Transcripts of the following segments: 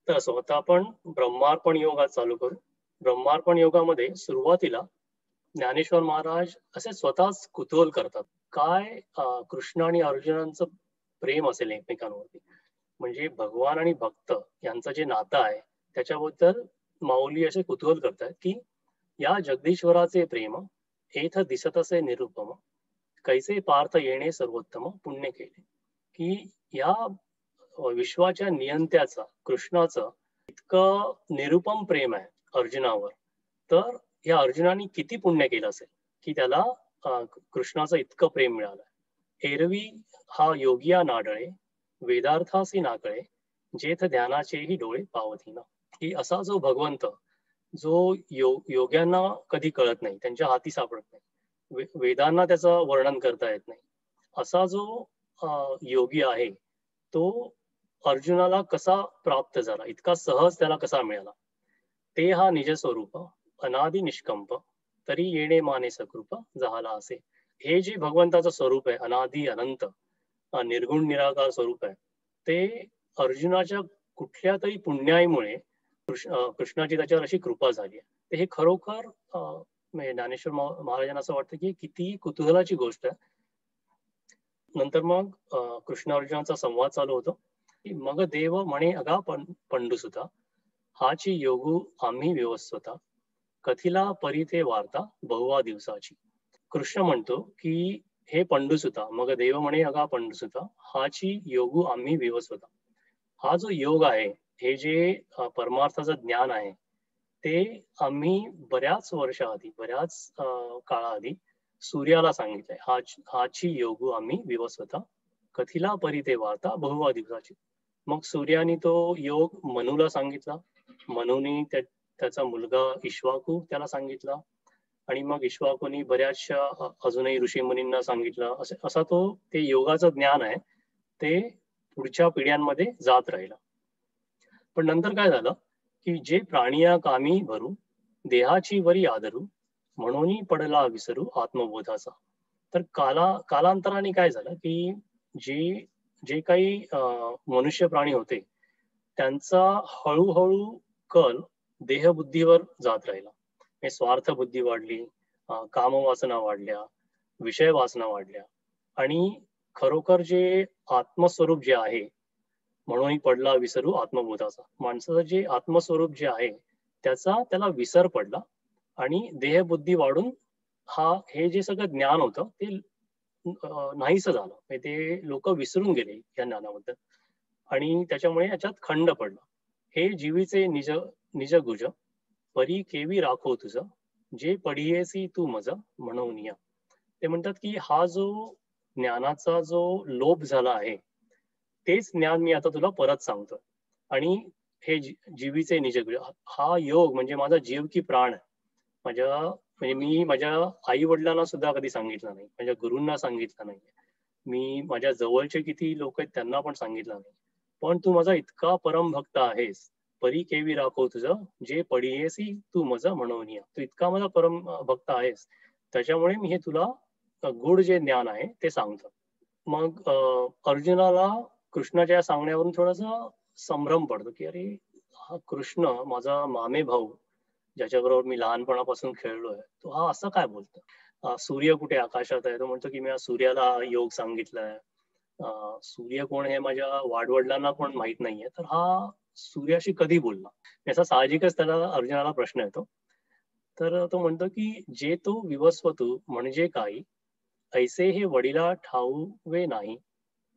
तर असं आता आपण ब्रह्मार्पण योग आज चालू करू. ब्रह्मार्पण योगामध्ये सुरुवातीला ज्ञानेश्वर महाराज असे स्वतःच कुतूहल करतात. काय कृष्ण आणि अर्जुनांचं प्रेम असेल एकमेकांवरती. म्हणजे भगवान आणि भक्त यांचं जे नातं आहे त्याच्याबद्दल माऊली असे कुतूहल करतात की या जगदीश्वराचे प्रेम एथ दिसत असे निरुपम कैसे पार्थ येणे सर्वोत्तम पुण्य केले. की या विश्वाच्या नियंत्याचा कृष्णाचं इतकं निरुपम प्रेम आहे अर्जुनावर. तर या अर्जुनाने किती पुण्य केलं असेल की त्याला कृष्णाचं इतकं प्रेम मिळालं. एरवी हा योगिया नाडळे वेदार्थासी नाकळे जेथ ध्यानाचेही डोळे पावतीना. की असा जो भगवंत जो योग्यांना कधी कळत नाही, त्यांच्या हाती सापडत नाही, वेदांना त्याचं वर्णन करता येत नाही, असा जो योगी आहे तो अर्जुनाला कसा प्राप्त झाला, इतका सहज त्याला कसा मिळाला. ते हा निज स्वरूप अनादि निष्कंप तरी येणे माने सकृप झाला असे. हे जे भगवंताचं स्वरूप आहे अनादि अनंत निर्गुण निराकार स्वरूप आहे ते अर्जुनाच्या कुठल्या तरी पुण्याईमुळे कृष्णाची त्याच्यावर अशी कृपा झाली आहे. तर हे खरोखर म्हणजे ज्ञानेश्वर महाराजांना असं वाटतं की किती कुतूहलाची गोष्ट आहे. नंतर मग कृष्ण अर्जुनाचा संवाद चालू होतो की मग देव म्हणे अगा पंडुसुता हाची योगू आम्ही व्यवस्थता कथिला परिते वार्ता बहुवा दिवसाची. कृष्ण म्हणतो की हे पंडुसुता, मग देव म्हणे अगा पंडुसुता हाची योगू आम्ही व्यवस्थता. हा जो योग आहे, हे जे परमार्थाचं ज्ञान आहे ते आम्ही बऱ्याच वर्षाआधी बऱ्याच काळाआधी सूर्याला सांगितलंय. हाची योगू आम्ही विवस्वता कथिला परिते वार्ता बहुवा दिवसाची. मग सूर्याने तो योग मनूला सांगितला, मनूने त्याचा मुलगा इक्ष्वाकू त्याला सांगितला आणि मग इक्ष्वाकूनी बऱ्याचशा अजूनही ऋषी मुनींना सांगितलं. असा तो ते योगाचं ज्ञान आहे ते पुढच्या पिढ्यांमध्ये जात राहिला. पण नंतर काय झालं की जे प्राणिया कामी भरू देहाची वरी आदरू म्हणून पडला विसरू आत्मबोधाचा. तर कालांतराने काय झालं की जे जे काही मनुष्य प्राणी होते त्यांचा हळूहळू कल देहबुद्धीवर जात राहिला. स्वार्थ बुद्धी वाढली, कामवासना वाढल्या, विषय वासना वाढल्या आणि खरोखर जे आत्मस्वरूप जे आहे म्हणून पडला विसरू आत्मबोधाचा. माणसाचं जे आत्मस्वरूप जे आहे त्याला विसर पडला आणि देहबुद्धी वाढून हे जे सगळं ज्ञान होतं ते नाहीसं झालं. ते लोक विसरून गेले या ज्ञानाबद्दल आणि त्याच्यामुळे याच्यात खंड पडला. हे जीवीचे निज गुज परी केवी राखो तुझ जे पडियेसी तू मज म्हणून या. ते म्हणतात की हा जो ज्ञानाचा जो लोभ झाला आहे तेच ज्ञान मी आता तुला परत सांगतो. आणि हे जीवीचे निज गुज, हा योग म्हणजे माझा जीव की प्राण म्हणजे मी माझ्या आई वडिलांना सुद्धा कधी सांगितलं नाही, माझ्या गुरूंना सांगितलं नाही, मी माझ्या जवळचे किती लोक आहेत त्यांना पण सांगितलं नाही. पण तू माझा इतका परम भक्त आहेस, परी केवी राखो तुझं जे पडियेसी तू मज म्हणून या. तू इतका माझा परम भक्त आहेस त्याच्यामुळे मी हे तुला गूढ जे ज्ञान आहे ते सांगतो. मग अर्जुनाला कृष्णाच्या सांगण्यावरून थोडासा संभ्रम पडतो की अरे हा कृष्ण माझा मामे भाऊ ज्याच्याबरोबर मी लहानपणापासून खेळलोय तो हा असं काय बोलतो. सूर्य कुठे आकाशात आहे, तो म्हणतो की मी सूर्याला योग सांगितलाय. सूर्य कोण हे माझ्या वाडवडिलांना पण माहित नाहीये, तर हा सूर्याशी कधी बोलला. याचा साहजिकच त्याला अर्जुनाला प्रश्न येतो. तर तो म्हणतो की जे तो विवस्वतू म्हणजे काही ऐसे हे वडिला ठाऊवे नाही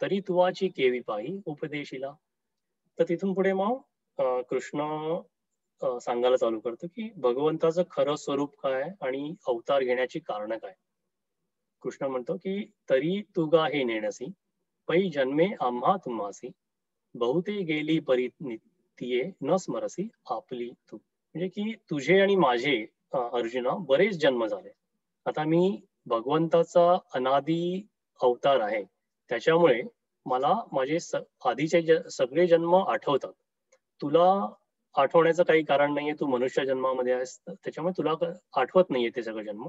तरी तुवाची केवी पाही उपदेशीला. तर तिथून पुढे मग कृष्ण सांगायला चालू करतो की भगवंताचं खरं स्वरूप काय आणि अवतार घेण्याची कारण काय. कृष्ण म्हणतो की तरी तुगा हे नेणसी पै जन्मे आम्हा तुम्हासी बहुते गेली परिनितीये न स्मरसी आपली तू. म्हणजे की तुझे आणि माझे अर्जुना बरेच जन्म झाले. आता मी भगवंताचा अनादी अवतार आहे त्याच्यामुळे मला माझे आधीचे सगळे जन्म आठवतात. तुला आठवण्याचं काही कारण नाहीये, तू मनुष्य जन्मामध्ये आहेस त्याच्यामुळे तुला आठवत नाहीये ते सगळं जन्म.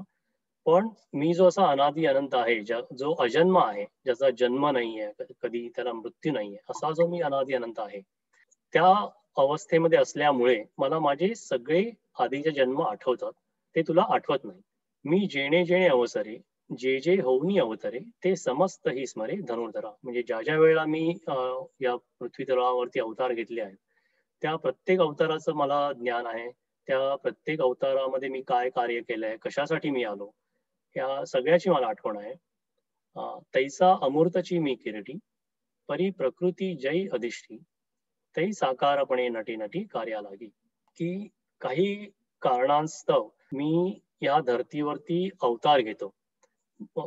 पण मी जो असा अनादी अनंत आहे जो अजन्म आहे, ज्याचा जन्म नाहीये, कधी त्याला मृत्यू नाहीये, असा जो मी अनादी अनंत आहे त्या अवस्थेमध्ये असल्यामुळे मला माझे सगळे आधीचे जन्म आठवतात, ते तुला आठवत नाही. मी जेणे जेणे अवसरे, जे जे होऊनी अवतरे, ते समस्त ही स्मरे धनुर्धरा. म्हणजे ज्या ज्या वेळेला मी या पृथ्वी तलावावरती अवतार घेतले आहेत, त्या प्रत्येक अवताराचं मला ज्ञान आहे. त्या प्रत्येक अवतारामध्ये मी काय कार्य केलंय, कशासाठी मी आलो, या सगळ्याची मला आठवण आहे. तैसा अमूर्तची मी किरटी, परी प्रकृती जय अधिष्ठी, तै साकारपणे नटी नटी कार्या लागी. की काही कारणास्तव मी या धर्तीवरती अवतार घेतो.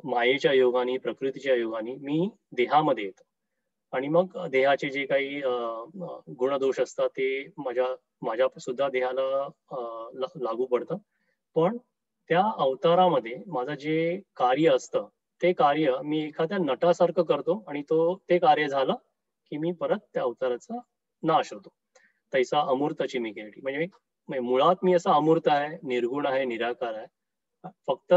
मायेच्या योगाने, प्रकृतीच्या योगाने मी देहामध्ये येतो. आणि मग देहाचे जे काही गुणदोष असतात ते माझ्या माझ्या सुद्धा देहाला लागू पडतं. पण त्या अवतारामध्ये माझं जे कार्य असतं, ते कार्य मी एखाद्या नटासारखं करतो आणि ते कार्य झालं की मी परत त्या अवताराचा नाश होतो. तैसा अमूर्तची मी केली. म्हणजे मुळात मी असा अमूर्त आहे, निर्गुण आहे, निराकार आहे. फक्त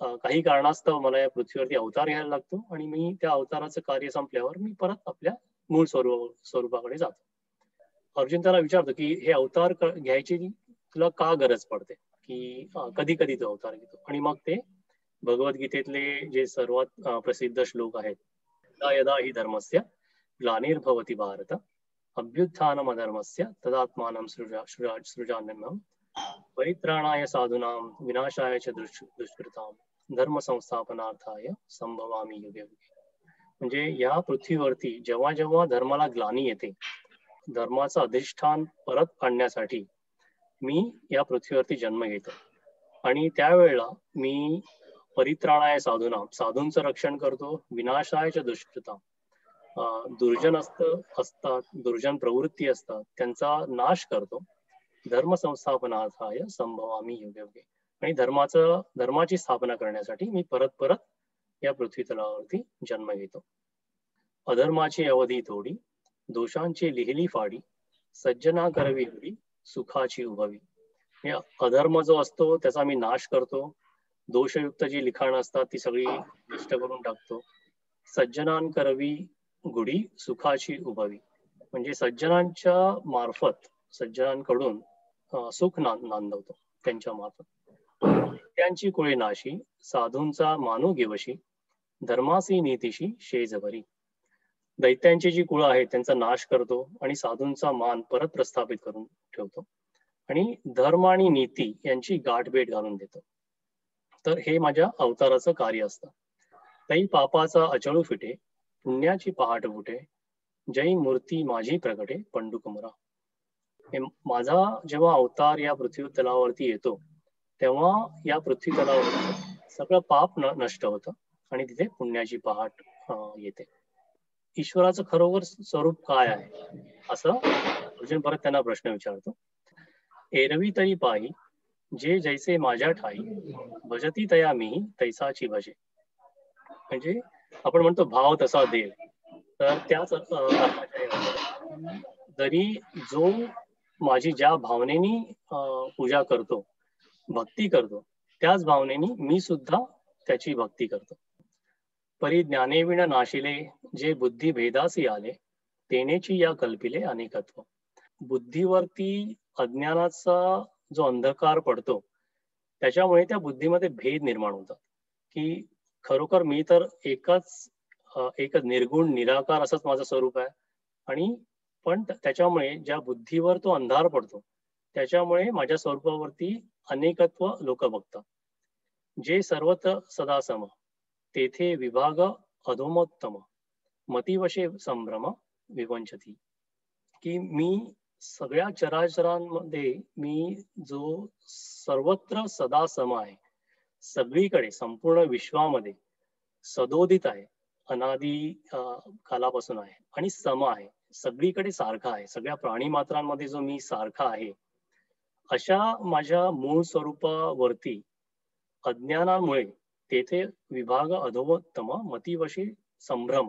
काही कारणास्तव मला या पृथ्वीवरती अवतार घ्यायला लागतो आणि मी त्या अवताराचं कार्य संपल्यावर मी परत आपल्या मूळ स्वरूपाकडे जातो. अर्जुन त्याला विचारतो की हे अवतार घ्यायची तुला का गरज पडते, की कधी कधी तो अवतार घेतो. आणि मग ते भगवद्गीतेतले जे सर्वात प्रसिद्ध श्लोक आहेत, यदा यदा हि धर्मस्य ग्लानिर्भवति भारत, अभ्युत्थानम अधर्मस्य तदात्मानं सृजाम्यहम्, परित्राणाय साधूनां विनाशाय च दुष्कृतां, धर्म संस्थापनार्थाय संभवामी युगे युगे. म्हणजे या पृथ्वीवरती जेव्हा जेव्हा धर्माला ग्लानी येते, धर्माचं अधिष्ठान परत आणण्यासाठी मी या पृथ्वीवरती जन्म घेतो. आणि त्यावेळेला मी परित्राणाय साधूनां, साधूंचं रक्षण करतो, विनाशाय च दुष्कृतां, दुर्जन असतात, दुर्जन प्रवृत्ती असतात, त्यांचा नाश करतो, धर्म संस्थापनार्थाय संभवामी युगे युगे. आणि धर्माची स्थापना करण्यासाठी मी परत परत या पृथ्वी तलावरती जन्म घेतो. अधर्माची अवधी तोडी, दोषांची लिहिली फाडी, सज्जना करवी उडी, सुखाची उभवी. अधर्म जो असतो त्याचा मी नाश करतो, दोषयुक्त जी लिखाण असतात ती सगळी नष्ट करून टाकतो. सज्जनां करवी गुढी, सुखाची उभवी. म्हणजे सज्जनांच्या मार्फत, सज्जनांकडून सुख नांदवतो त्यांच्या मार्फत. त्यांची कुळे नाशी, साधूंचा मानू घेवशी, धर्मासी नीतीशी शेजभरी. दैत्यांची जी कुळं आहेत त्यांचा नाश करतो आणि साधूंचा मान परत प्रस्थापित करून ठेवतो आणि धर्म आणि नीती यांची गाठभेट घालून देतो. तर हे माझ्या अवताराचं कार्य असतं. तै पापाचा अचळू फिटे, पुण्याची पहाट फुटे, जय मूर्ती माझी प्रगटे पंडुकमरा. माझा जेव्हा अवतार या पृथ्वी तलावावरती येतो, तेव्हा या पृथ्वी तलावावरती सगळं पाप नष्ट होतं आणि तिथे पुण्याची पहाट येते. ईश्वराचं खरोखर स्वरूप काय आहे, असं अर्जुन परत त्यांना प्रश्न विचारतो. एरवी तरी पाही, जे जैसे माझ्या ठाई, भजती तया मी तैसाची भजे. म्हणजे आपण म्हणतो भाव तसा देव, तर त्याच अर्थाच्या जरी जो माझी ज्या भावनेनी पूजा करतो, भक्ती करतो, त्याच भावनेनी मी सुद्धा त्याची भक्ती करतो. परी ज्ञानेविण नाशिले, जे बुद्धी भेदासी आले, तेनेची या कल्पिले अनेकत्व. बुद्धीवरती अज्ञानाचा जो अंधकार पडतो, त्याच्यामुळे त्या बुद्धीमध्ये भेद निर्माण होतात, की खरोखर मी तर एकच निर्गुण निराकार असंच माझं स्वरूप आहे. आणि पण त्याच्यामुळे ज्या बुद्धीवर तो अंधार पडतो, त्याच्यामुळे माझ्या स्वरूपावरती अनेकत्व लोक बघतात. जे सर्वत्र सदा सम, तेथे विभाग अधोमोत्तम, मतिवशे संभ्रम विवंचती. की मी सगळ्या चराचरांमध्ये मी जो सर्वत्र सदा सम आहे, सगळीकडे संपूर्ण विश्वामध्ये सदोदित आहे, अनादी कालापासून आहे आणि सम आहे, सगळीकडे सारखा आहे. सगळ्या प्राणी मात्रांमध्ये जो मी सारखा आहे, अशा माझ्या मूळ स्वरूपावरती अज्ञानामुळे तेथे विभाग अधोत्तम, मतिवशी संभ्रम.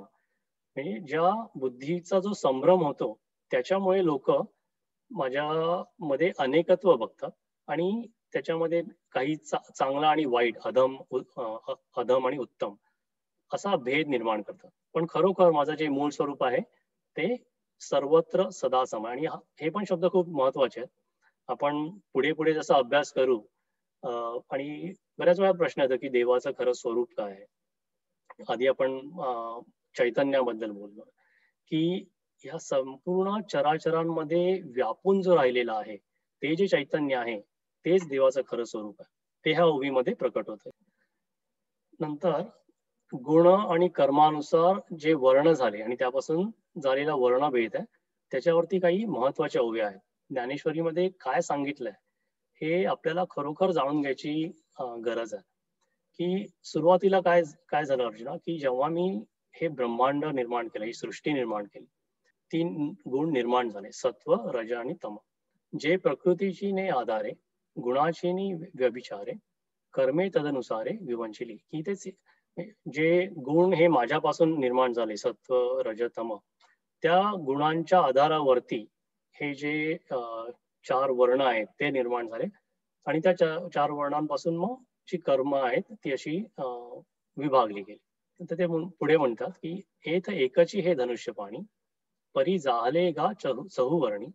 म्हणजे ज्या बुद्धीचा जो संभ्रम होतो, त्याच्यामुळे लोक माझ्या मध्ये अनेकत्व बघतात आणि त्याच्यामध्ये काही चांगला आणि वाईट, अधम आणि उत्तम असा भेद निर्माण करतात. पण खरोखर माझं जे मूळ स्वरूप आहे ते सर्वत्र सदा समय. आणि हे पण शब्द खूप महत्वाचे आहेत. आपण पुढे पुढे जसा अभ्यास करू आणि बऱ्याच वेळा प्रश्न येतो की देवाचं खरं स्वरूप काय आहे. आधी आपण चैतन्याबद्दल बोललो की ह्या संपूर्ण चराचरांमध्ये व्यापून जो राहिलेला आहे ते जे चैतन्य आहे तेच देवाचं खरं स्वरूप आहे. ते ह्या ओवीमध्ये प्रकट होते. नंतर गुण आणि कर्मानुसार जे वर्ण झाले आणि त्यापासून झालेला वर्णभेद आहे त्याच्यावरती काही महत्वाच्या ओव्या आहेत. ज्ञानेश्वरीमध्ये काय सांगितलंय हे आपल्याला खरोखर जाणून घ्यायची गरज आहे. की सुरुवातीला काय काय झालं अर्जुना, की जेव्हा मी हे ब्रह्मांड निर्माण केलं, ही सृष्टी निर्माण केली, 3 गुण निर्माण झाले, सत्व, रज आणि तम. जे प्रकृतीची ने आधारे, गुणाची नि व्यभिचारे, कर्मे तदनुसारे विवंचिली. की तेच जे गुण हे माझ्यापासून निर्माण झाले, सत्व, रज, तम, त्या गुणांच्या आधारावरती हे जे 4 वर्ण आहेत ते निर्माण झाले आणि त्या 4 वर्णांपासून मग जी कर्म आहेत ती अशी विभागली गेली. तर ते पुढे म्हणतात की एथ एकची हे धनुष्य पाणी परी जाहले गा चहुवर्णी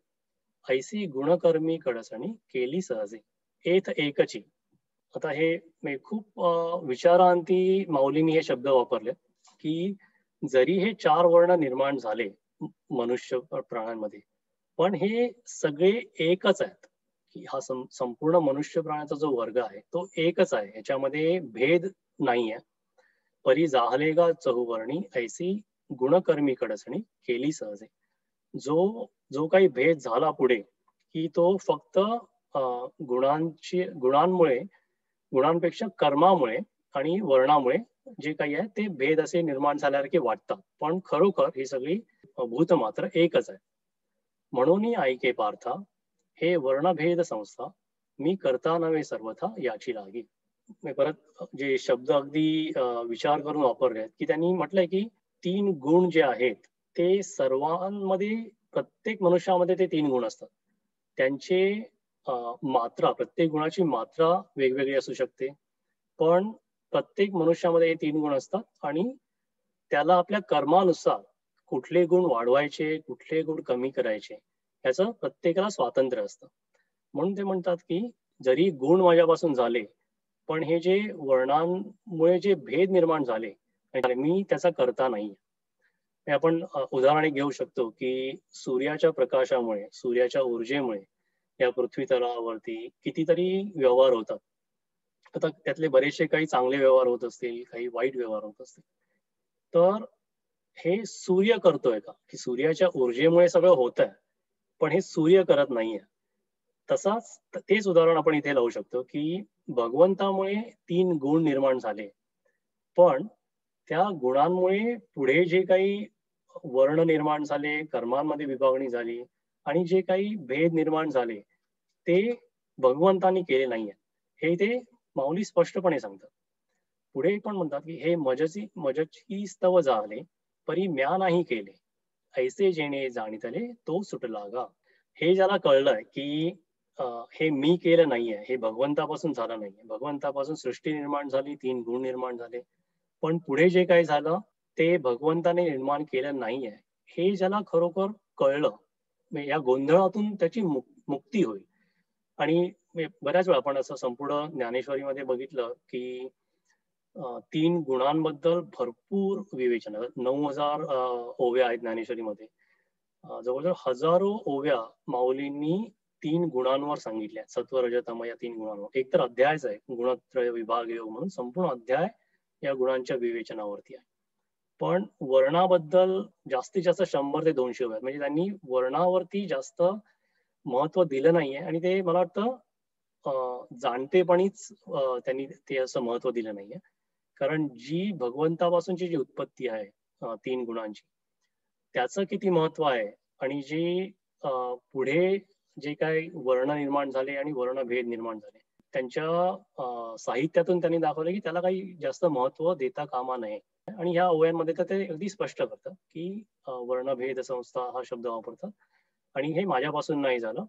ऐसी गुणकर्मी कडसणी केली सहजे. एथ एकची. आता हे खूप विचारांती माऊलींनी हे शब्द वापरले की जरी हे 4 वर्ण निर्माण झाले मनुष्य प्राण्यांमध्ये पण हे सगळे एकच आहेत. की हा संपूर्ण मनुष्य प्राण्याचा जो वर्ग आहे तो एकच आहे, याच्यामध्ये भेद नाहीये. परी जाहलेगा चहुवर्णी ऐसी गुणकर्मी कडसणी केली सहजे. जो जो काही भेद झाला पुढे की तो फक्त गुणांमुळे, गुणांपेक्षा कर्मामुळे आणि वर्णामुळे जे काही आहे ते भेद असे निर्माण झाल्यासारखे वाटतात, पण खरोखर ही सगळी भूत मात्र एकच आहे. म्हणून ऐके पार्था हे वर्णभेद संस्था मी करता नव्हे सर्वथा याची लागी. परत जे शब्द अगदी विचार करून वापरले आहेत की त्यांनी म्हटलंय की 3 गुण जे आहेत ते सर्वांमध्ये, प्रत्येक मनुष्यामध्ये ते 3 गुण असतात. त्यांचे मात्रा, प्रत्येक गुणाची मात्रा वेगवेगळी असू शकते, पण प्रत्येक मनुष्यामध्ये हे 3 गुण असतात आणि त्याला आपल्या कर्मानुसार कुठले गुण वाढवायचे, कुठले गुण कमी करायचे याचं प्रत्येकाला स्वातंत्र्य असतं. म्हणून ते म्हणतात की जरी गुण माझ्यापासून झाले पण हे जे वर्णांमुळे जे भेद निर्माण झाले मी त्याचा करता नाही. आपण उदाहरण घेऊ शकतो की सूर्याच्या प्रकाशामुळे, सूर्याच्या ऊर्जेमुळे या पृथ्वी तलावरती कितीतरी व्यवहार होतात. आता त्यातले बरेचसे काही चांगले व्यवहार होत असतील, काही वाईट व्यवहार होत असतील. तर हे सूर्य करतोय का, की सूर्याच्या ऊर्जेमुळे सगळं होत आहे पण हे सूर्य करत नाहीये. तसाच तेच उदाहरण आपण इथे लावू शकतो की भगवंतामुळे 3 गुण निर्माण झाले, पण त्या गुणांमुळे पुढे जे काही वर्ण निर्माण झाले, कर्मांमध्ये विभागणी झाली आणि जे काही भेद निर्माण झाले ते भगवंतांनी केले नाहीये, हे ते माऊली स्पष्टपणे सांगतात. पुढे पण म्हणतात की हे मजची स्तव झाले परी म्या नाही केले ऐसे जेणे जाणितले तो सुटला गा. हे ज्याला कळलंय की हे मी केलं नाहीये, हे भगवंतापासून झालं नाहीये, भगवंतापासून सृष्टी निर्माण झाली, 3 गुण निर्माण झाले, पण पुढे जे काही झालं ते भगवंताने निर्माण केलं नाहीये, हे ज्याला खरोखर कळलं या गोंधळातून त्याची मुक्ती होईल. आणि बऱ्याच वेळा आपण असं संपूर्ण ज्ञानेश्वरीमध्ये बघितलं की 3 गुणांबद्दल भरपूर विवेचन, 9,000 ओव्या आहेत ज्ञानेश्वरीमध्ये. जवळजवळ हजारो ओव्या माऊलींनी 3 गुणांवर सांगितल्या, सत्व, रज, तम या 3 गुणांवर. एक तर अध्यायच आहे गुणत्रय विभाग योग म्हणून, संपूर्ण अध्याय या गुणांच्या विवेचनावरती आहे. पण वर्णाबद्दल जास्तीत जास्त 100 ते 200 ओव्या, म्हणजे त्यांनी वर्णावरती जास्त महत्व दिलं नाहीये आणि ते मला वाटतं जाणतेपणीच त्यांनी ते असं महत्व दिलं नाहीये. कारण जी भगवंतापासूनची जी उत्पत्ती आहे 3 गुणांची, त्याचं किती महत्व आहे आणि जी पुढे जे काही वर्ण निर्माण झाले आणि वर्णभेद निर्माण झाले त्यांच्या साहित्यातून त्यांनी दाखवलं की त्याला काही जास्त महत्व देता कामा नये. आणि ह्या ओव्यांमध्ये तर ते अगदी स्पष्ट करतात की वर्णभेद संस्था हा शब्द वापरतात आणि हे माझ्यापासून नाही झालं,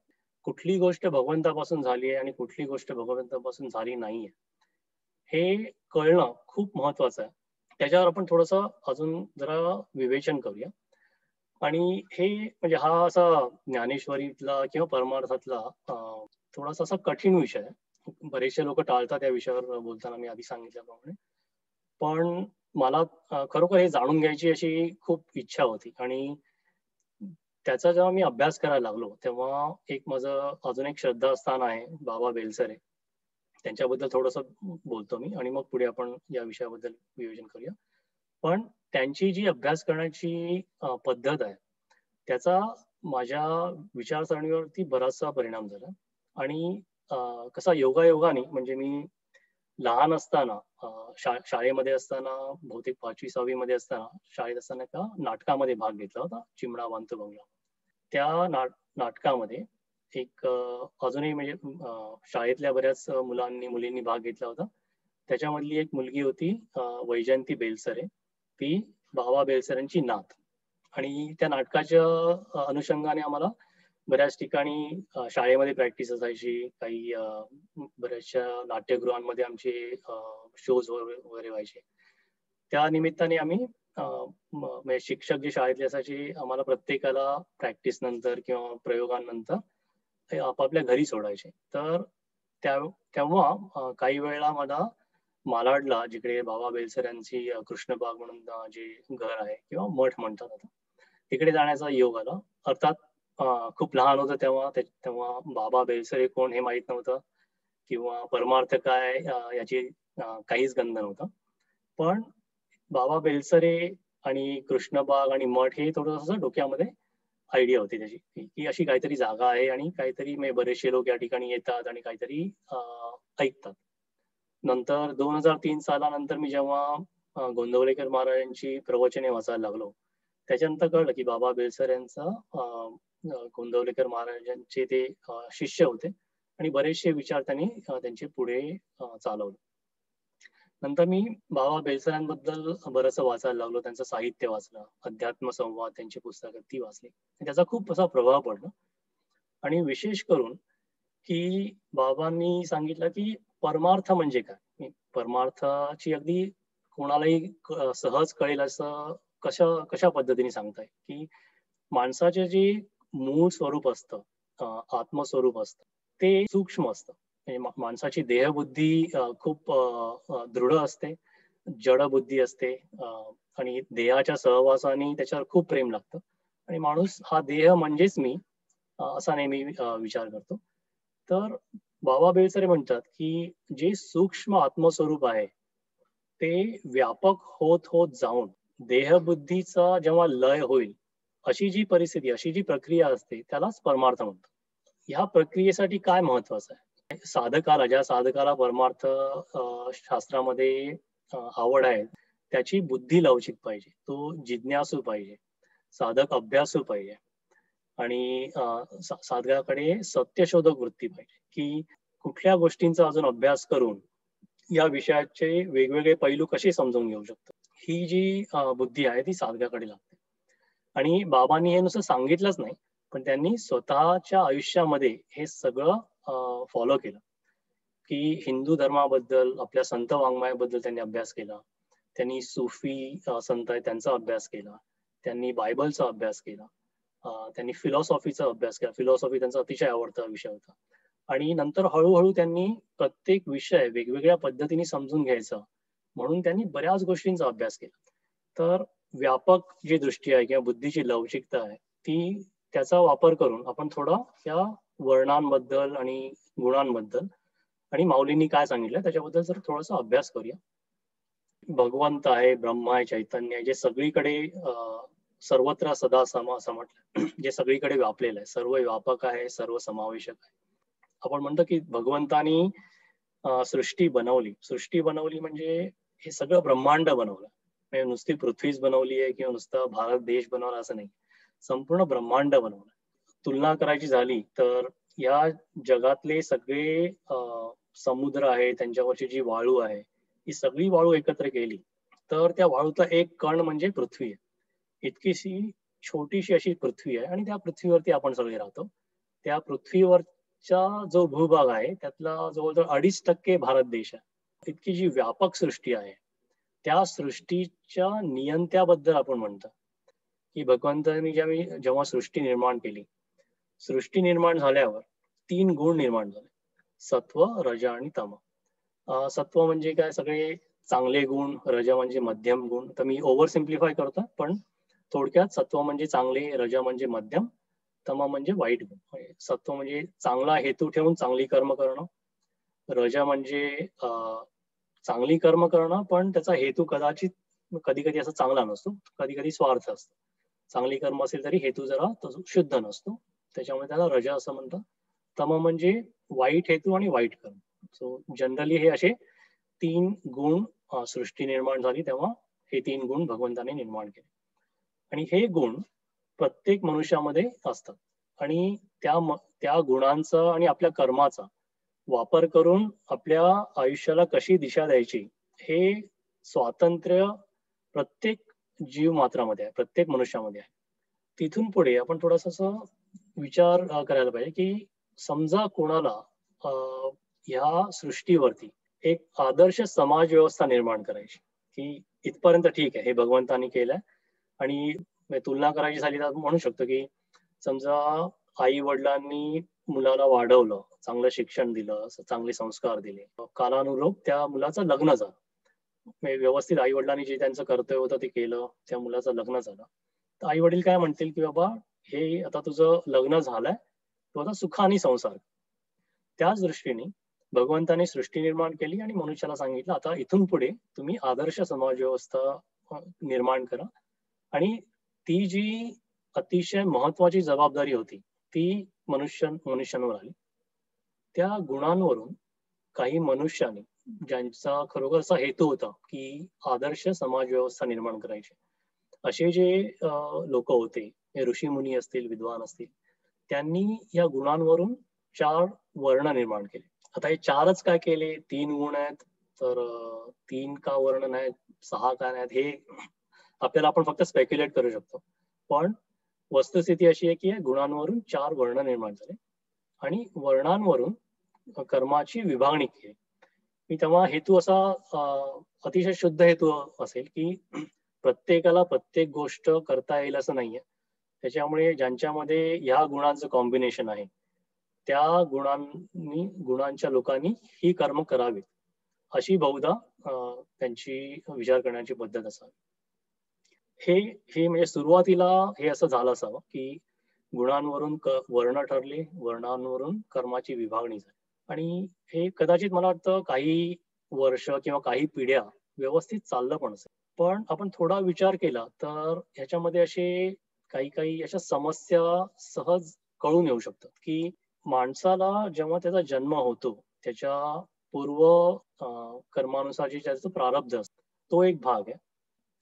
कुठली गोष्ट भगवंतापासून झाली आहे आणि कुठली गोष्ट भगवंतापासून झाली नाहीये हे कळणं खूप महत्वाचं आहे. त्याच्यावर आपण थोडंसं अजून जरा विवेचन करूया. आणि हे म्हणजे हा असा ज्ञानेश्वरीतला किंवा परमार्थातला थोडासा असा कठीण विषय आहे. बरेचसे लोक टाळतात या विषयावर बोलताना, मी आधी सांगितल्याप्रमाणे. पण मला खरोखर हे जाणून घ्यायची अशी खूप इच्छा होती. आणि त्याचा जेव्हा मी अभ्यास करायला लागलो, तेव्हा एक माझं अजून एक श्रद्धास्थान आहे, बाबा बेलसरे. त्यांच्याबद्दल थोडंसं बोलतो मी आणि मग पुढे आपण या विषयाबद्दल विवेचन करूया. पण त्यांची जी अभ्यास करण्याची पद्धत आहे, त्याचा माझ्या विचारसरणीवरती बराचसा परिणाम झाला. आणि कसा योगायोगाने म्हणजे मी लहान असताना शाळेमध्ये असताना, बहुतेक 5वी-6वी मध्ये असताना, शाळेत असताना एका नाटकामध्ये भाग घेतला होता, चिमणा बांधतो बंगला. त्या नाटकामध्ये एक अजूनही म्हणजे शाळेतल्या बऱ्याच मुलांनी मुलींनी भाग घेतला होता. त्याच्यामधली एक मुलगी होती वैजयंती बेलसरे. ती भावा बेलसरेंची नात. आणि त्या नाटकाच्या अनुषंगाने आम्हाला बऱ्याच ठिकाणी शाळेमध्ये प्रॅक्टिस असायची. काही बऱ्याचशा नाट्यगृहांमध्ये आमचे शोज वगैरे व्हायचे. त्या निमित्ताने आम्ही म्हणजे शिक्षक जे शाळेतले असायचे, आम्हाला प्रत्येकाला प्रॅक्टिस नंतर किंवा प्रयोगानंतर ते आपापल्या घरी सोडायचे. तर तेव्हा काही वेळेला मला मालाडला, जिकडे बाबा बेलसर यांची कृष्णबाग म्हणून जे घर आहे किंवा मठ म्हणतात आता, तिकडे जाण्याचा योग आला. अर्थात खूप लहान होतं तेव्हा. तेव्हा बाबा बेलसरे कोण हे माहित नव्हतं किंवा परमार्थ काय याची काहीच गंध नव्हतं. पण बाबा बेलसरे आणि कृष्णबाग आणि मठ हे थोडंसं डोक्यामध्ये आयडिया होती त्याची, की अशी काहीतरी जागा आहे आणि काहीतरी म्हणजे बरेचसे लोक या ठिकाणी येतात आणि काहीतरी ऐकतात. नंतर 2003 सालानंतर मी जेव्हा गोंदवलेकर महाराजांची प्रवचने वाचायला लागलो, त्याच्यानंतर कळलं की बाबा बेलसर यांचा गोंदवलेकर महाराजांचे ते शिष्य होते आणि बरेचसे विचार त्यांनी त्यांचे पुढे चालवले. नंतर मी बाबा बेलसरांबद्दल बरंचसं वाचायला लागलो. त्यांचं साहित्य वाचलं, अध्यात्म संवाद त्यांची पुस्तकं ती वाचली. त्याचा खूप असा प्रभाव पडला. आणि विशेष करून की बाबांनी सांगितलं की परमार्थ म्हणजे काय. परमार्थाची अगदी कोणालाही सहज कळेल असं कशा कशा पद्धतीने सांगताय, की माणसाचे जे मूळ स्वरूप असतं, आत्मस्वरूप असतं, ते सूक्ष्म असतं. म्हणजे माणसाची देहबुद्धी खूप दृढ असते, जडबुद्धी असते. आणि देहाच्या सहवासाने त्याच्यावर खूप प्रेम लागतं. आणि माणूस हा देह म्हणजेच मी, असा नेहमी विचार करतो. तर बाबा बेलसरे म्हणतात की जे सूक्ष्म आत्मस्वरूप आहे, ते व्यापक होत होत जाऊन देहबुद्धीचा जेव्हा लय होईल, अशी जी परिस्थिती, अशी जी प्रक्रिया असते, त्यालाच परमार्थ म्हणतात. ह्या प्रक्रियेसाठी काय महत्वाचं आहे? ज्या साधकाला परमार्थ शास्त्रामध्ये आवड आहे, त्याची बुद्धी लवचिक पाहिजे, तो जिज्ञासू पाहिजे, साधक अभ्यासू पाहिजे. आणि साधकाकडे सत्यशोधक वृत्ती पाहिजे, की कुठल्या गोष्टींचा अजून अभ्यास करून या विषयाचे वेगवेगळे पैलू कसे समजून घेऊ शकतो. ही जी बुद्धी आहे ती साधकाकडे लागते. आणि बाबांनी हे नुसतं सांगितलंच नाही, पण त्यांनी स्वतःच्या आयुष्यामध्ये हे सगळं फॉलो केलं. की हिंदू धर्माबद्दल, आपल्या संत वाङ्मयाबद्दल त्यांनी अभ्यास केला. त्यांनी सुफी संत आहेत त्यांचा अभ्यास केला. त्यांनी बायबलचा अभ्यास केला. त्यांनी फिलॉसॉफीचा अभ्यास केला. फिलॉसॉफी त्यांचा अतिशय आवडता विषय होता. आणि नंतर हळूहळू त्यांनी प्रत्येक विषय वेगवेगळ्या पद्धतीने समजून घ्यायचा म्हणून त्यांनी बऱ्याच गोष्टींचा अभ्यास केला. तर व्यापक जी दृष्टी आहे किंवा बुद्धीची लवचिकता आहे, ती त्याचा वापर करून आपण थोडा या वर्णांबद्दल आणि गुणांबद्दल आणि माऊलींनी काय सांगितलं त्याच्याबद्दल जर थोडासा अभ्यास करूया. भगवंत आहे, ब्रह्म आहे, चैतन्य आहे, जे सगळीकडे सर्वत्र सदा असं म्हटलं, जे सगळीकडे व्यापलेलं आहे, सर्व व्यापक आहे, सर्व समावेशक आहे. आपण म्हणतो की भगवंतानी सृष्टी बनवली. सृष्टी बनवली म्हणजे हे सगळं ब्रह्मांड बनवलं. म्हणजे नुसती पृथ्वीच बनवली आहे किंवा नुसता भारत देश बनवला असं नाही. संपूर्ण ब्रह्मांड बनवलं. तुलना करायची झाली तर या जगातले सगळे समुद्र आहे, त्यांच्यावरची जी वाळू आहे, ही सगळी वाळू एकत्र केली तर त्या वाळूचा एक कण म्हणजे पृथ्वी आहे. इतकीशी छोटीशी अशी पृथ्वी आहे आणि त्या पृथ्वीवरती आपण सगळे राहतो. त्या पृथ्वीवरचा जो भूभाग आहे त्यातला जवळजवळ 2.5% भारत देश आहे. इतकी जी व्यापक सृष्टी आहे, त्या सृष्टीच्या नियंत्याबद्दल आपण म्हणतो. की भगवंतांनी जेव्हा सृष्टी निर्माण केली, सृष्टी निर्माण झाल्यावर 3 गुण निर्माण झाले, सत्व, रज आणि तम. सत्व म्हणजे काय, सगळे चांगले गुण, रज म्हणजे मध्यम गुण. तर मी ओव्हर सिम्प्लिफाय करतो, पण थोडक्यात सत्व म्हणजे चांगले, रज म्हणजे मध्यम, तम म्हणजे वाईट गुण. सत्व म्हणजे चांगला हेतू ठेवून चांगली कर्म करणं, रज म्हणजे चांगली कर्म करणं पण त्याचा हेतू कदाचित कधी कधी असा चांगला नसतो, कधी कधी स्वार्थ असतो. चांगली कर्म असेल तरी हेतू जरा शुद्ध नसतो, त्याच्यामुळे त्याला रज असं म्हणतात. तम म्हणजे वाईट हेतू आणि वाईट कर्म. सो जनरली हे असे 3 गुण सृष्टी निर्माण झाली तेव्हा हे 3 गुण भगवंताने निर्माण केले. आणि हे गुण प्रत्येक मनुष्यामध्ये असतात. आणि त्या गुणांचा आणि आपल्या कर्माचा वापर करून आपल्या आयुष्याला कशी दिशा द्यायची हे स्वातंत्र्य प्रत्येक जीव मात्रामध्ये आहे, प्रत्येक मनुष्यामध्ये आहे. तिथून पुढे आपण थोडासा विचार करायला पाहिजे की समजा कोणाला ह्या सृष्टीवरती एक आदर्श समाज व्यवस्था निर्माण करायची, की इथपर्यंत ठीक आहे, हे भगवंतानी केलंय. आणि तुलना करायची झाली तर म्हणू शकतो की समजा आई वडिलांनी मुलाला वाढवलं, चांगलं शिक्षण दिलं, चांगले संस्कार दिले, कालानुरूप त्या मुलाचं लग्न झालं, व्यवस्थित आई वडिलांनी जे त्यांचं कर्तव्य होतं ते केलं, त्या मुलाचं लग्न झालं, तर आई वडील काय म्हणतील की बाबा हे आता तुझं लग्न झालंय, तू आता सुखाने संसार. त्याच दृष्टीने भगवंताने सृष्टी निर्माण केली आणि मनुष्याला सांगितलं आता इथून पुढे तुम्ही आदर्श समाज व्यवस्था निर्माण करा. आणि ती जी अतिशय महत्वाची जबाबदारी होती ती मनुष्यांवर आली. त्या गुणांवरून काही मनुष्याने, ज्यांचा खरोखरचा हेतू होता की आदर्श समाज व्यवस्था निर्माण करायची, असे जे लोक होते, हे ऋषी मुनी असतील, विद्वान असतील, त्यांनी या गुणांवरून 4 वर्ण निर्माण केले. आता हे 4च काय केले, 3 गुण आहेत तर 3 का वर्ण नाहीत, 6 का नाहीत, हे आपल्याला आपण फक्त स्पेक्युलेट करू शकतो. पण वस्तुस्थिती अशी आहे की या गुणांवरून 4 वर्ण निर्माण झाले आणि वर्णांवरून कर्माची विभागणी केली. मी तेव्हा हेतू असा अतिशय शुद्ध हेतू असेल की प्रत्येकाला प्रत्येक गोष्ट करता येईल असं नाहीये. त्याच्यामुळे ज्यांच्यामध्ये ह्या गुणांचं कॉम्बिनेशन आहे त्या गुणांच्या लोकांनी ही कर्म करावी, अशी बहुधा त्यांची विचार करण्याची पद्धत असावी. हे म्हणजे सुरुवातीला हे असं झालं असावं की गुणांवरून वर्ण ठरले, वर्णांवरून कर्माची विभागणी झाली. आणि हे कदाचित मला वाटतं काही वर्ष किंवा काही पिढ्या व्यवस्थित चाललं पण असेल. पण आपण थोडा विचार केला तर ह्याच्यामध्ये असे काही अशा समस्या सहज कळून येऊ शकतात की माणसाला जेव्हा त्याचा जन्म होतो त्याच्या पूर्व कर्मानुसार जे त्याचं प्रारब्ध असतं तो एक भाग आहे.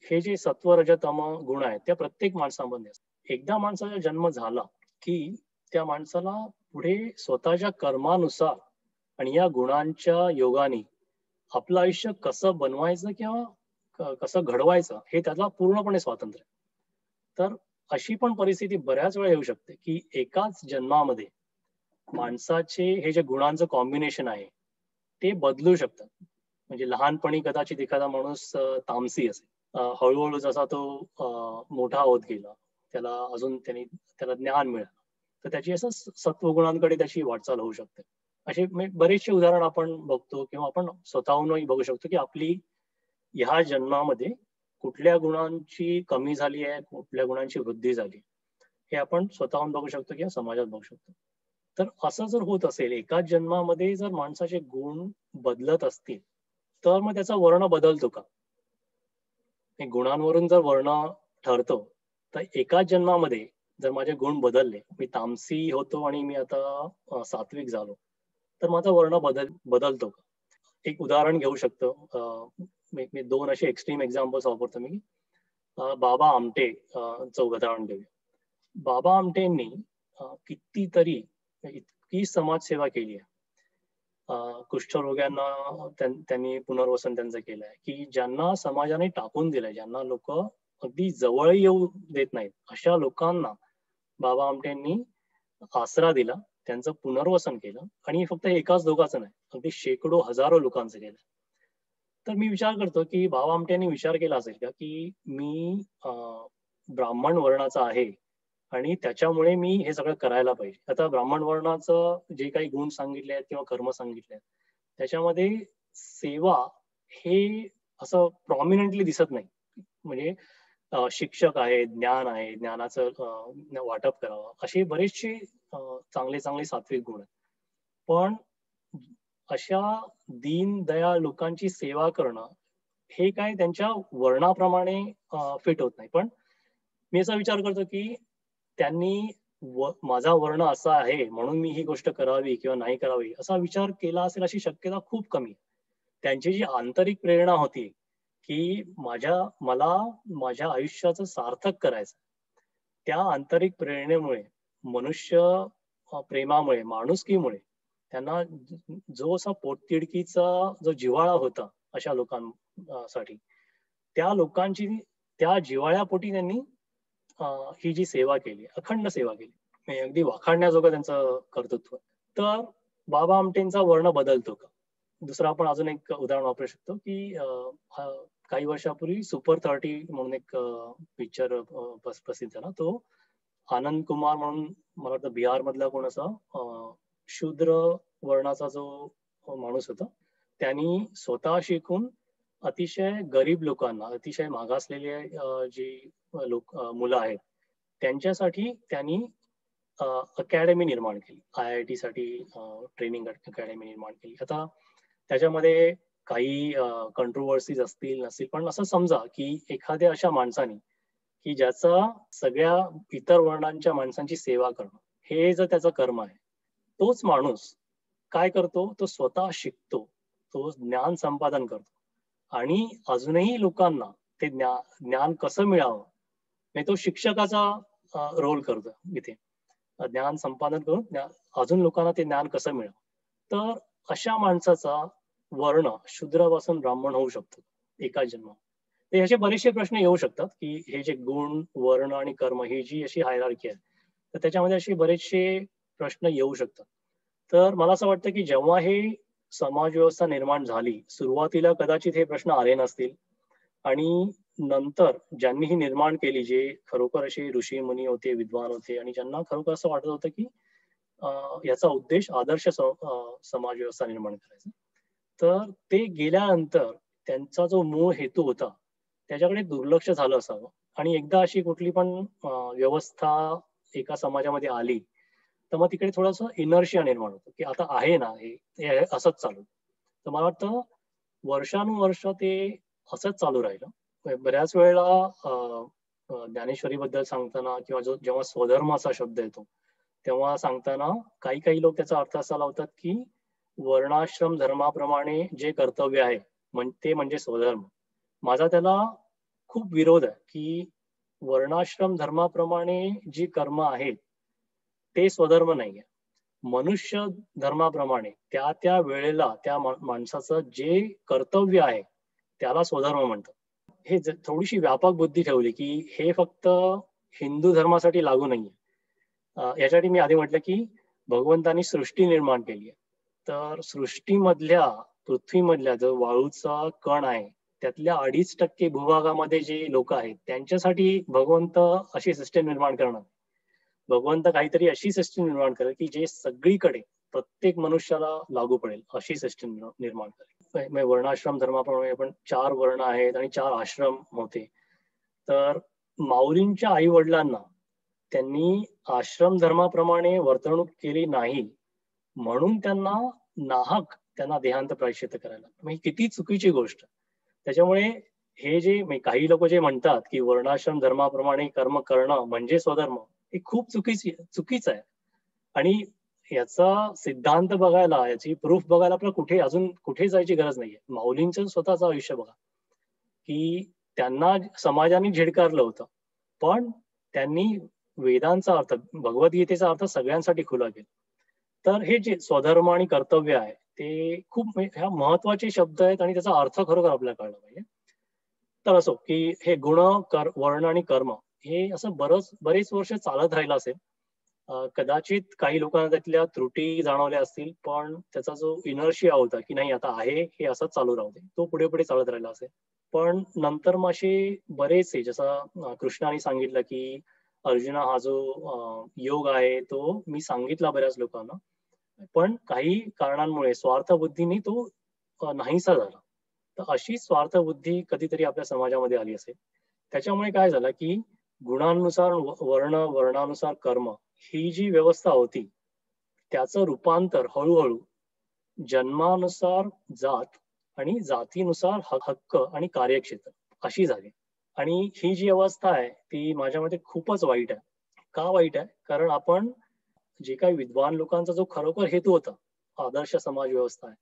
हे जे सत्व रज तम गुण आहेत त्या प्रत्येक माणसामध्ये असतात. एकदा माणसाचा जन्म झाला की त्या माणसाला पुढे स्वतःच्या कर्मानुसार आणि या गुणांच्या योगाने आपलं आयुष्य कसं बनवायचं किंवा कसं घडवायचं हे त्याला पूर्णपणे स्वातंत्र्य. तर अशी पण परिस्थिती बऱ्याच वेळा येऊ शकते की एकाच जन्मामध्ये माणसाचे हे जे गुणांचं कॉम्बिनेशन आहे ते बदलू शकतात. म्हणजे लहानपणी कदाचित एखादा माणूस तामसी असेल, हळूहळू जसा तो मोठा होत गेला, त्याला ज्ञान मिळालं, तर त्याची असं सत्वगुणांकडे त्याची वाटचाल होऊ शकते. असे बरेचसे उदाहरण आपण बघतो किंवा आपण स्वतःहूनही बघू शकतो की आपली ह्या जन्मामध्ये कुठल्या गुणांची कमी झाली आहे, कुठल्या गुणांची वृद्धी झाली, हे आपण स्वतःहून बघू शकतो किंवा समाजात बघू शकतो. तर असं जर होत असेल, एकाच जन्मामध्ये जर माणसाचे गुण बदलत असतील तर मग त्याचा वर्ण बदलतो का? गुणांवरून जर वर्ण ठरतो तर एकाच जन्मामध्ये जर माझे गुण बदलले, मी तामसी होतो आणि मी आता सात्विक झालो, तर माझा वर्ण बदलतो का? एक उदाहरण घेऊ शकतो. मी 2 असे एक्स्ट्रीम एक्झाम्पल्स वापरतो मी. बाबा आमटे चं उदाहरण घेऊया. बाबा आमटेंनी कितीतरी इतकी समाजसेवा केली आहे. कुष्ठरोग्यांना त्यांनी पुनर्वसन त्यांचं केलंय की ज्यांना समाजाने टाकून दिलंय, ज्यांना लोक अगदी जवळ येऊ देत नाहीत, अशा लोकांना बाबा आमटेंनी आसरा दिला, त्यांचं पुनर्वसन केलं. आणि फक्त एकाच दोघांचं नाही, अगदी शेकडो हजारो लोकांचं केलं. तर मी विचार करतो की बाबा आमटेंनी विचार केला असेल का की मी ब्राह्मण वर्णाचा आहे आणि त्याच्यामुळे मी हे सगळं करायला पाहिजे. आता ब्राह्मण वर्णाचं जे काही गुण सांगितले आहेत किंवा कर्म सांगितले आहेत, त्याच्यामध्ये सेवा हे असं प्रॉमिनंटली दिसत नाही. म्हणजे शिक्षक आहे, ज्ञान आहे, ज्ञानाचं वाटप करावं, असे बरेचसे चांगले चांगले सात्विक गुण आहेत. पण अशा दीनदयाळ लोकांची सेवा करणं हे काय त्यांच्या वर्णाप्रमाणे फिट होत नाही. पण मी असा विचार करतो की त्यांनी माझा वर्ण असा आहे म्हणून मी ही गोष्ट करावी किंवा नाही करावी असा विचार केला असेल अशी शक्यता खूप कमी. त्यांची जी आंतरिक प्रेरणा होती की मला माझ्या आयुष्याचं सार्थक करायचं, त्या आंतरिक प्रेरणेमुळे, मनुष्य प्रेमामुळे, माणुसकीमुळे त्यांना जो असा पोटतिडकीचा जो जिव्हाळा होता अशा लोकांसाठी, त्या लोकांची त्या जिव्हाळ्यापोटी त्यांनी ही जी सेवा केली, अखंड सेवा केली, म्हणजे अगदी वाखाणण्याजोगं त्यांचं कर्तृत्व. तर बाबा आमटेंचा वर्ण बदलतो का? दुसरं आपण अजून एक उदाहरण वापरू शकतो की काही वर्षापूर्वी सुपर 30 म्हणून एक पिक्चर प्रसिद्ध झाला. तो आनंद कुमार म्हणून मला वाटतं बिहार मधला कोण असा शूद्र वर्णाचा जो माणूस होता, त्यांनी स्वतः शिकून अतिशय गरीब लोकांना, अतिशय मागासलेले जी मुलं आहेत त्यांच्यासाठी त्यांनी अकॅडमी निर्माण केली, IIT साठी ट्रेनिंग अकॅडमी निर्माण केली. आता त्याच्यामध्ये काही कंट्रोवर्सीज असतील नसतील, पण असं समजा की एखाद्या अशा माणसाने की ज्याचा सगळ्या इतर वर्णांच्या माणसांची सेवा करणं हे जर त्याचं कर्म आहे, तोच माणूस काय करतो, तो स्वतः शिकतो, तो ज्ञान संपादन करतो आणि अजूनही लोकांना ते ज्ञान कसं मिळावं म्हणजे तो शिक्षकाचा रोल करतो इथे. ज्ञान संपादन करून अजून लोकांना ते ज्ञान कसं मिळावं. तर अशा माणसाचा वर्ण शूद्रापासून ब्राह्मण होऊ शकतो एका जन्मात. ते असे बरेचसे प्रश्न येऊ शकतात की हे जे गुण, वर्ण आणि कर्म ही जी अशी हायरार्की आहे, तर त्याच्यामध्ये असे बरेचसे प्रश्न येऊ शकतात. तर मला असं वाटतं की जेव्हा हे समाज व्यवस्था निर्माण झाली, सुरुवातीला कदाचित हे प्रश्न आले नसतील आणि नंतर ज्यांनी ही निर्माण केली, जे खरोखर असे ऋषी मुनी होते, विद्वान होते आणि ज्यांना खरोखर असं वाटत होतं की याचा उद्देश आदर्श समाज व्यवस्था निर्माण करायचा, तर ते गेल्यानंतर त्यांचा जो मूळ हेतू होता त्याच्याकडे दुर्लक्ष झालं असावं. आणि एकदा अशी कुठली पण व्यवस्था एका समाजामध्ये आली तर मग तिकडे थोडंसं इनर्शिया निर्माण होतं की आता आहे ना हे असंच चालू. तर मला वाटतं वर्षानुवर्ष ते असंच चालू राहिलं. बऱ्याच वेळेला ज्ञानेश्वरीबद्दल सांगताना किंवा जेव्हा स्वधर्म असा शब्द येतो तेव्हा सांगताना काही काही लोक त्याचा अर्थ असा लावतात की वर्णाश्रम धर्माप्रमाणे जे कर्तव्य आहे ते म्हणजे स्वधर्म. माझा त्याला खूप विरोध आहे की वर्णाश्रम धर्माप्रमाणे जी कर्म आहेत ते स्वधर्म नाहीये. मनुष्य धर्माप्रमाणे त्या त्या वेळेला त्या माणसाचं जे कर्तव्य आहे त्याला स्वधर्म म्हणतात. हे थोडीशी व्यापक बुद्धी ठेवली की हे फक्त हिंदू धर्मासाठी लागू नाहीये. यासाठी मी आधी म्हटलं की भगवंतानी सृष्टी निर्माण केली आहे, तर सृष्टीमधल्या पृथ्वीमधल्या जो वाळूचा कण आहे त्यातल्या 2.5% भूभागामध्ये जे लोक आहेत त्यांच्यासाठी भगवंत अशी सिस्टीम निर्माण करणार. भगवंत काहीतरी अशी सिस्टीम निर्माण करेल की जे सगळीकडे प्रत्येक मनुष्याला लागू पडेल अशी सिस्टीम निर्माण करेल. वर्णाश्रम धर्माप्रमाणे आपण 4 वर्ण आहेत आणि 4 आश्रम होते. तर माऊलींच्या आई वडिलांना त्यांनी आश्रम धर्माप्रमाणे वर्तणूक केली नाही म्हणून त्यांना देहांत प्रायश्चित्त करायला, म्हणजे किती चुकीची गोष्ट. त्याच्यामुळे हे जे काही लोक जे म्हणतात की वर्णाश्रम धर्माप्रमाणे कर्म करणं म्हणजे स्वधर्म, हे खूप चुकीचं आहे. आणि याचा सिद्धांत बघायला, याची प्रूफ बघायला आपल्याला अजून कुठे जायची गरज नाहीये. माऊलींचं स्वतःचं आयुष्य बघा की त्यांना समाजाने झिडकारलं होतं पण त्यांनी वेदांचा अर्थ, भगवद्गीतेचा अर्थ सगळ्यांसाठी खुला केला. तर हे जे स्वधर्म आणि कर्तव्य आहे ते खूप ह्या महत्वाचे शब्द आहेत आणि त्याचा अर्थ खरोखर आपल्याला कळला पाहिजे. तर असो की हे गुण, वर्ण आणि कर्म हे असं बरेच वर्ष चालत राहिलं असेल कदाचित काही लोकांना त्यातल्या त्रुटी जाणवल्या असतील, पण त्याचा जो इनर्शिया होता, की नाही आता आहे हे असंच चालू राहू दे, तो पुढे-पुढे चालत राहिला असेल. पण नंतर मग असे बरेचसे जसं कृष्णाने सांगितलं, की अर्जुना हा जो योग आहे तो मी सांगितला बऱ्याच लोकांना. पण काही कारणांमुळे स्वार्थबुद्धीने तो नाहीसा झाला. तर अशी स्वार्थबुद्धी कधीतरी आपल्या समाजामध्ये आली असेल. त्याच्यामुळे काय झालं, की गुणांनुसार वर्णानुसार कर्म ही जी व्यवस्था होती, त्याचं रूपांतर हळू जन्मानुसार जात आणि जातीनुसार हक्क आणि कार्यक्षेत्र अशी झाली. आणि ही जी अवस्था आहे, ती माझ्या मते खूपच वाईट आहे. का वाईट आहे? कारण आपण जे काही विद्वान लोकांचा जो खरोखर हेतू होता, आदर्श समाज व्यवस्था आहे.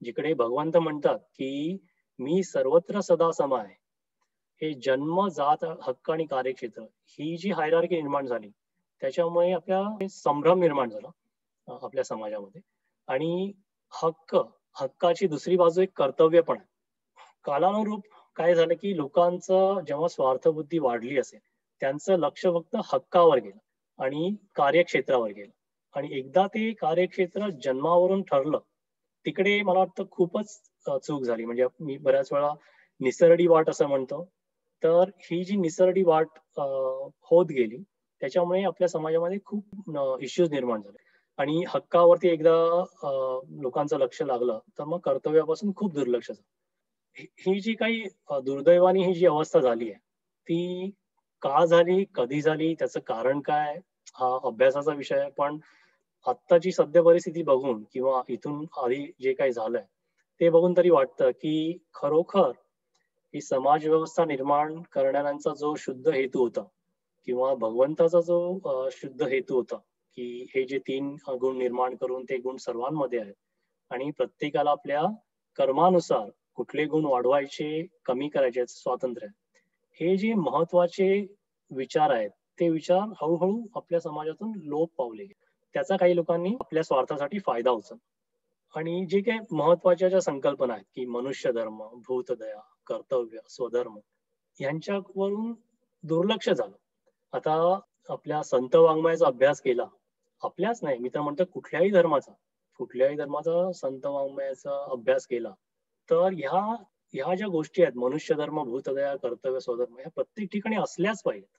जिकडे भगवंत म्हणतात, की "मी सर्वत्र सदा सम आहे." हे जन्म, जात, हक्क आणि कार्यक्षेत्र ही जी हायरार्की निर्माण झाली, त्याच्यामुळे आपल्या संभ्रम निर्माण झाला आपल्या समाजामध्ये. आणि हक्क, हक्काची दुसरी बाजू एक कर्तव्य पण आहे. कालानुरूप काय झालं, की लोकांचं जेव्हा स्वार्थबुद्धी वाढली असेल, त्यांचं लक्ष फक्त हक्कावर गेलं आणि कार्यक्षेत्रावर गेलं. आणि एकदा ते कार्यक्षेत्र जन्मावरून ठरलं, तिकडे मला वाटतं खूपच चूक झाली. म्हणजे मी बऱ्याच वेळा निसरडी वाट असं म्हणतो. तर ही जी निसरडी वाट होत गेली, त्याच्यामुळे आपल्या समाजामध्ये खूप इश्यूज निर्माण झाले. आणि हक्कावरती एकदा लोकांचं लक्ष लागलं, तर मग कर्तव्यापासून खूप दुर्लक्ष झालं. ही जी काही दुर्दैवाने ही जी अवस्था झाली आहे, ती का झाली, कधी झाली, त्याचं कारण काय, हा अभ्यासाचा विषय आहे. पण आत्ताची सद्य परिस्थिती बघून किंवा इथून आधी जे काही झालंय, ते बघून तरी वाटतं, की खरोखर ही समाज व्यवस्था निर्माण करणाऱ्यांचा जो शुद्ध हेतू होता किंवा भगवंताचा जो शुद्ध हेतू होता, की हे जे 3 गुण निर्माण करून ते गुण सर्वांमध्ये आहेत आणि प्रत्येकाला आपल्या कर्मानुसार कुठले गुण वाढवायचे, कमी करायचे याचं स्वातंत्र्य आहे. हे जे महत्त्वाचे विचार आहेत, ते विचार हळू आपल्या समाजातून लोप पावले गेले. त्याचा काही लोकांनी आपल्या स्वार्थासाठी फायदा उचलला. आणि जे काही महत्त्वाच्या ज्या संकल्पना आहेत, की मनुष्य धर्म, भूतदया, कर्तव्य, स्वधर्म यांच्यावरून दुर्लक्ष झालं. आता आपल्या संत वाङ्मयाचा अभ्यास केला. आपल्याच नाही, मी तर म्हणतो कुठल्याही धर्माचा संत वाङ्मयाचा अभ्यास केला, तर ह्या ज्या गोष्टी आहेत मनुष्य धर्म, भूतदया, कर्तव्य, स्वधर्म ह्या प्रत्येक ठिकाणी असल्याच पाहिजेत.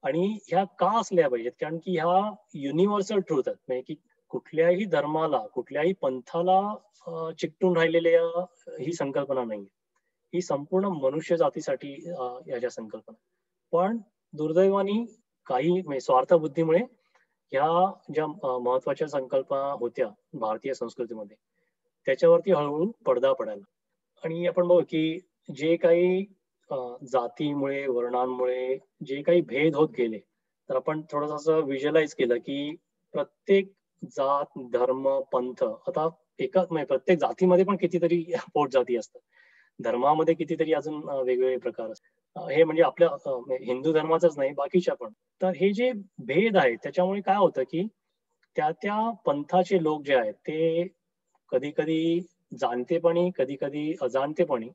आणि ह्या का असल्या पाहिजेत? कारण की ह्या युनिव्हर्सल ट्रुथ आहेत. म्हणजे की कुठल्याही धर्माला, कुठल्याही पंथाला चिकटून राहिलेल्या ही संकल्पना नाहीये. ही संपूर्ण मनुष्य जातीसाठी ह्या ज्या संकल्पना. पण दुर्दैवाने काही म्हणजे स्वार्थबुद्धीमुळे ह्या ज्या महत्त्वाच्या संकल्पना होत्या भारतीय संस्कृतीमध्ये, त्याच्यावरती हळू पडदा पडायला. आणि आपण बघू की जे काही अ, जातीमुळे, वर्णांमुळे जे काही भेद होत गेले, तर आपण थोडंसं असं व्हिज्युअलाइज केलं की प्रत्येक जात, धर्म, पंथ आता एका म्हणजे प्रत्येक जातीमध्ये पण कितीतरी पोटजाती असतात. धर्मामध्ये कितीतरी अजून वेगवेगळे प्रकार असतात. हे म्हणजे आपल्या म्हणजे हिंदू धर्माचंच नाही, बाकीच्या पण. तर हे जे भेद आहेत, त्याच्यामुळे काय होतं की त्या पंथाचे लोक जे आहेत, ते कधी-कधी जाणतेपणी, कधी-कधी अजाणतेपणी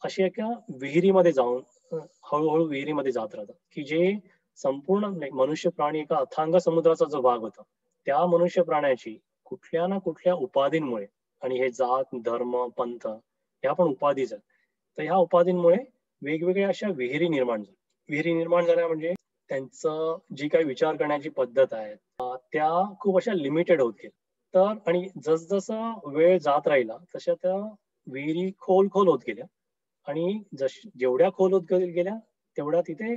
अशा एका विहिरीमध्ये जाऊन अ, हळू विहिरीमध्ये जात राहतात, की जे संपूर्ण नाही मनुष्य प्राणी एका अथांग समुद्राचा जो भाग होता, त्या मनुष्य प्राण्याची कुठल्या ना कुठल्या उपाधींमुळे आणि हे जात, धर्म, पंथ ह्या पण उपाधीच आहेत. तर ह्या उपाधींमुळे वेगवेगळ्या अशा विहिरी निर्माण झाल्या. विहिरी निर्माण झाल्या म्हणजे त्यांचं जी काही विचार करण्याची पद्धत आहे, त्या खूप अशा लिमिटेड होत गेल्या. तर आणि जसजसा वेळ जात राहिला, तशा त्या विहिरी खोल होत गेल्या आणि जेवढ्या खोल होत गेल्या, तेवढ्या तिथे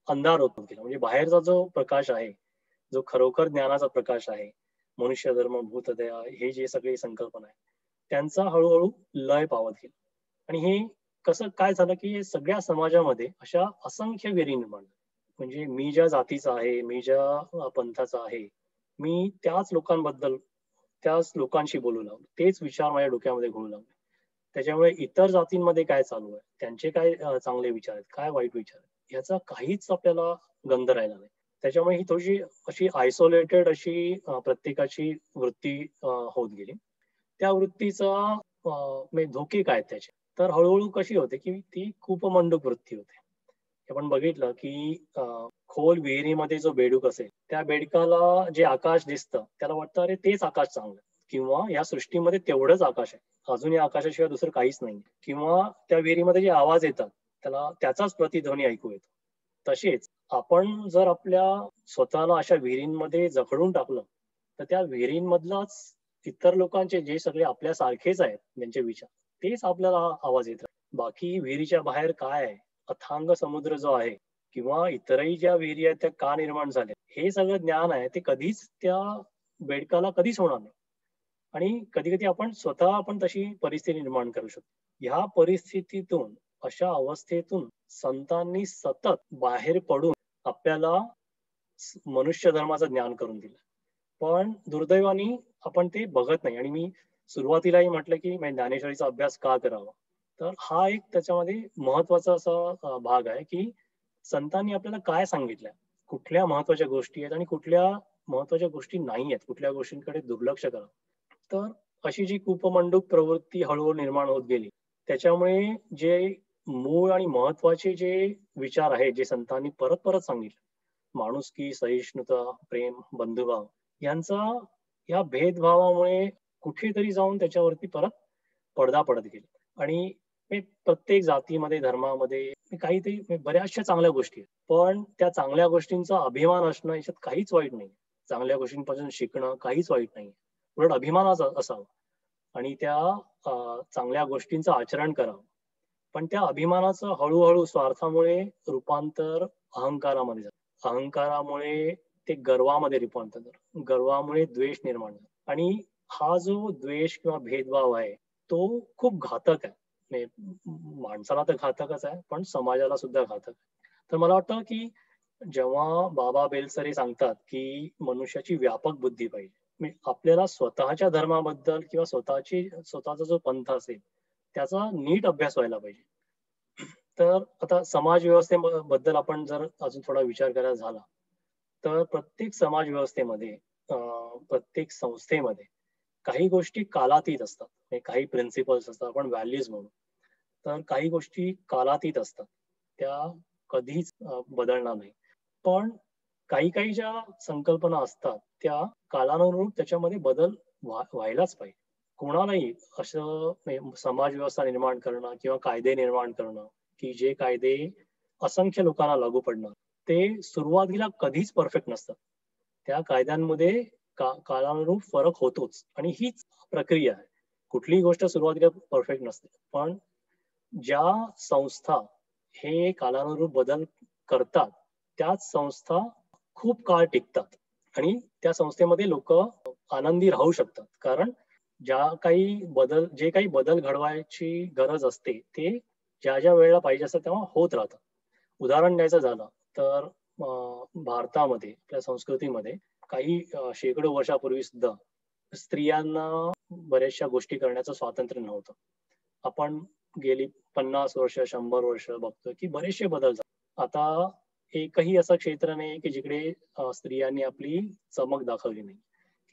अंधार होत गेला. म्हणजे बाहेरचा जो प्रकाश आहे, जो खरोखर ज्ञानाचा प्रकाश आहे, मनुष्य धर्म, भूतदया हे जे सगळे संकल्पना आहेत, त्यांचा हळू लय पावत गेला. आणि हे कसं काय झालं, की हे सगळ्या समाजामध्ये अशा असंख्य विहिरी निर्माण झाल्या. म्हणजे मी ज्या जातीचा आहे, मी ज्या पंथाचा आहे, मी त्याच लोकांशी बोलू लागलो. तेच विचार माझ्या डोक्यामध्ये घोळू लागले. त्याच्यामुळे इतर जातींमध्ये काय चालू आहे, त्यांचे काय चांगले विचार आहेत, काय वाईट विचार आहेत, याचा काहीच आपल्याला गंध राहिला नाही. त्याच्यामुळे ही थोडीशी अशी आयसोलेटेड अशी प्रत्येकाची वृत्ती होत गेली. त्या वृत्तीचा म्हणजे धोके काय आहेत त्याचे? तर हळू कशी होते, की ती कूपमंडूक वृत्ती होते. आपण बघितलं की खोल विहिरीमध्ये जो बेडूक असेल त्या बेडकाला जे आकाश दिसतं त्याला वाटतं अरे तेच आकाश चांगलं किंवा या सृष्टीमध्ये तेवढंच आकाश आहे, अजून या आकाशाशिवाय दुसरं काहीच नाही. किंवा त्या विहिरीमध्ये जे आवाज येतात त्याला त्याचाच प्रतिध्वनी ऐकू येतो. तसेच आपण जर आपल्या स्वतःला अशा विहिरींमध्ये जखडून टाकलं तर त्या विहिरींमधलाच इतर लोकांचे जे सगळे आपल्या सारखेच आहेत त्यांचे विचार तेच आपल्याला आवाज येतात. बाकी विहिरीच्या बाहेर काय आहे, अथांग समुद्र जो आहे किंवा इतरही ज्या विहिरी आहेत त्या का निर्माण झाल्या, हे सगळं ज्ञान आहे ते कधीच त्या बेडकाला कधीच होणार नाही. आणि कधी कधी आपण स्वतः आपण तशी परिस्थिती निर्माण करू शकतो. ह्या परिस्थितीतून, अशा अवस्थेतून संतांनी सतत बाहेर पडून आपल्याला मनुष्य धर्माचं ज्ञान करून दिलं. पण दुर्दैवाने आपण ते बघत नाही. आणि मी सुरुवातीलाही म्हटलं की मी ज्ञानेश्वरीचा अभ्यास का करावा, तर हा एक त्याच्यामध्ये महत्वाचा असा भाग आहे की संतांनी आपल्याला काय सांगितलंय, कुठल्या महत्वाच्या गोष्टी आहेत आणि कुठल्या महत्वाच्या गोष्टी नाही आहेत, कुठल्या गोष्टींकडे दुर्लक्ष करा. तर अशी जी कूपमंडूक प्रवृत्ती हळूहळू निर्माण होत गेली, त्याच्यामुळे जे मूळ आणि महत्वाचे जे विचार आहेत जे संतांनी परत परत सांगितले, माणुसकी, सहिष्णुता, प्रेम, बंधुभाव यांचा या भेदभावामुळे कुठेतरी जाऊन त्याच्यावरती परत पडदा पडत गेला. आणि हे प्रत्येक जातीमध्ये, धर्मामध्ये काहीतरी बऱ्याचशा चांगल्या गोष्टी आहेत. पण त्या चांगल्या गोष्टींचा अभिमान असणं याच्यात काहीच वाईट नाही. चांगल्या गोष्टींपासून शिकणं काहीच वाईट नाही. उलट अभिमानाचा असावा आणि त्या चांगल्या गोष्टींचं आचरण करावं. पण त्या अभिमानाचं हळूहळू स्वार्थामुळे रूपांतर अहंकारामध्ये झालं. अहंकारामुळे ते गर्वामध्ये रूपांतर झालं. गर्वामुळे द्वेष निर्माण झाला. आणि हा जो द्वेष किंवा भेदभाव आहे तो खूप घातक आहे. माणसाला तर घातकच आहे, पण समाजाला सुद्धा घातक आहे. तर मला वाटतं की जेव्हा बाबा बेलसरे सांगतात की मनुष्याची व्यापक बुद्धी पाहिजे, आपल्याला स्वतःच्या धर्माबद्दल किंवा स्वतःचा जो पंथ असेल त्याचा नीट अभ्यास व्हायला पाहिजे. तर आता समाज व्यवस्थेबद्दल आपण जर अजून थोडा विचार करायला झाला, तर प्रत्येक समाज व्यवस्थेमध्ये प्रत्येक संस्थेमध्ये काही गोष्टी कालातीत असतात. काही प्रिन्सिपल्स असतात, आपण व्हॅल्यूज म्हणू. तर काही गोष्टी कालातीत असतात. त्या कधीच बदलणार नाही. पण काही काही ज्या संकल्पना असतात त्या कालानुरूप त्याच्यामध्ये बदल व्हायलाच पाहिजे. कोणालाही असं समाज व्यवस्था निर्माण करणं किंवा कायदे निर्माण करणं की जे कायदे असंख्य लोकांना लागू पडणार, ते सुरुवातीला कधीच परफेक्ट नसतात. त्या कायद्यांमध्ये कालानुरूप फरक होतोच आणि हीच प्रक्रिया आहे. कुठलीही गोष्ट सुरुवातीला परफेक्ट नसते. पण ज्या संस्था हे कालानुरूप बदल करतात त्याच संस्था खूप काळ टिकतात आणि त्या संस्थेमध्ये लोक आनंदी राहू शकतात. कारण जे काही बदल घडवायची गरज असते ते ज्या ज्या वेळेला पाहिजे असतं तेव्हा होत राहतात. उदाहरण द्यायचं झालं तर भारतामध्ये, आपल्या संस्कृतीमध्ये काही शेकडो वर्षापूर्वी सुद्धा स्त्रियांना बऱ्याचशा गोष्टी करण्याचं स्वातंत्र्य नव्हतं. आपण गेली 50 वर्ष, 100 वर्ष बघतोय की बरेचसे बदल झाले. आता एकही असं क्षेत्र नाही की जिकडे स्त्रियांनी आपली चमक दाखवली नाही,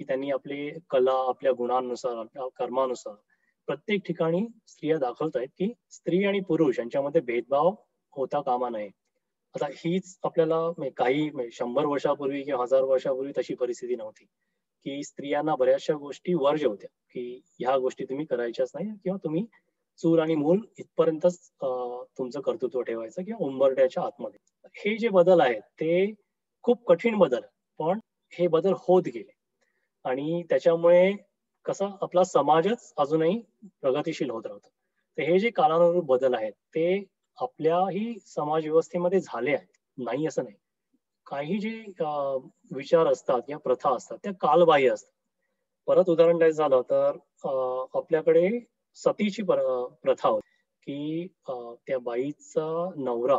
की त्यांनी आपली कला आपल्या गुणांनुसार, आपल्या कर्मानुसार प्रत्येक ठिकाणी स्त्रिया दाखवत आहेत की स्त्री आणि पुरुष यांच्यामध्ये भेदभाव होता कामा नये. आता हीच आपल्याला काही 100 वर्षापूर्वी किंवा 1000 वर्षापूर्वी तशी परिस्थिती नव्हती की स्त्रियांना बऱ्याचशा गोष्टी वर्ज्य होत्या की ह्या गोष्टी तुम्ही करायच्याच नाही किंवा तुम्ही चूल आणि मूल इथपर्यंतच तुमचं कर्तृत्व ठेवायचं किंवा उंबरठ्याच्या आतमध्ये. हे जे बदल आहेत ते खूप कठीण बदल आहेत. पण हे बदल होत गेले आणि त्याच्यामुळे कसा आपला समाजच अजूनही प्रगतिशील होत राहतो. तर हे जे कालानुरूप बदल आहेत ते आपल्याही समाज व्यवस्थेमध्ये झाले आहेत, नाही असं नाही. काही जे विचार असतात किंवा प्रथा असतात त्या कालबाह्य असतात. परत उदाहरण द्यायचं झालं तर आपल्याकडे सतीची प्रथा होती की त्या बाईचा नवरा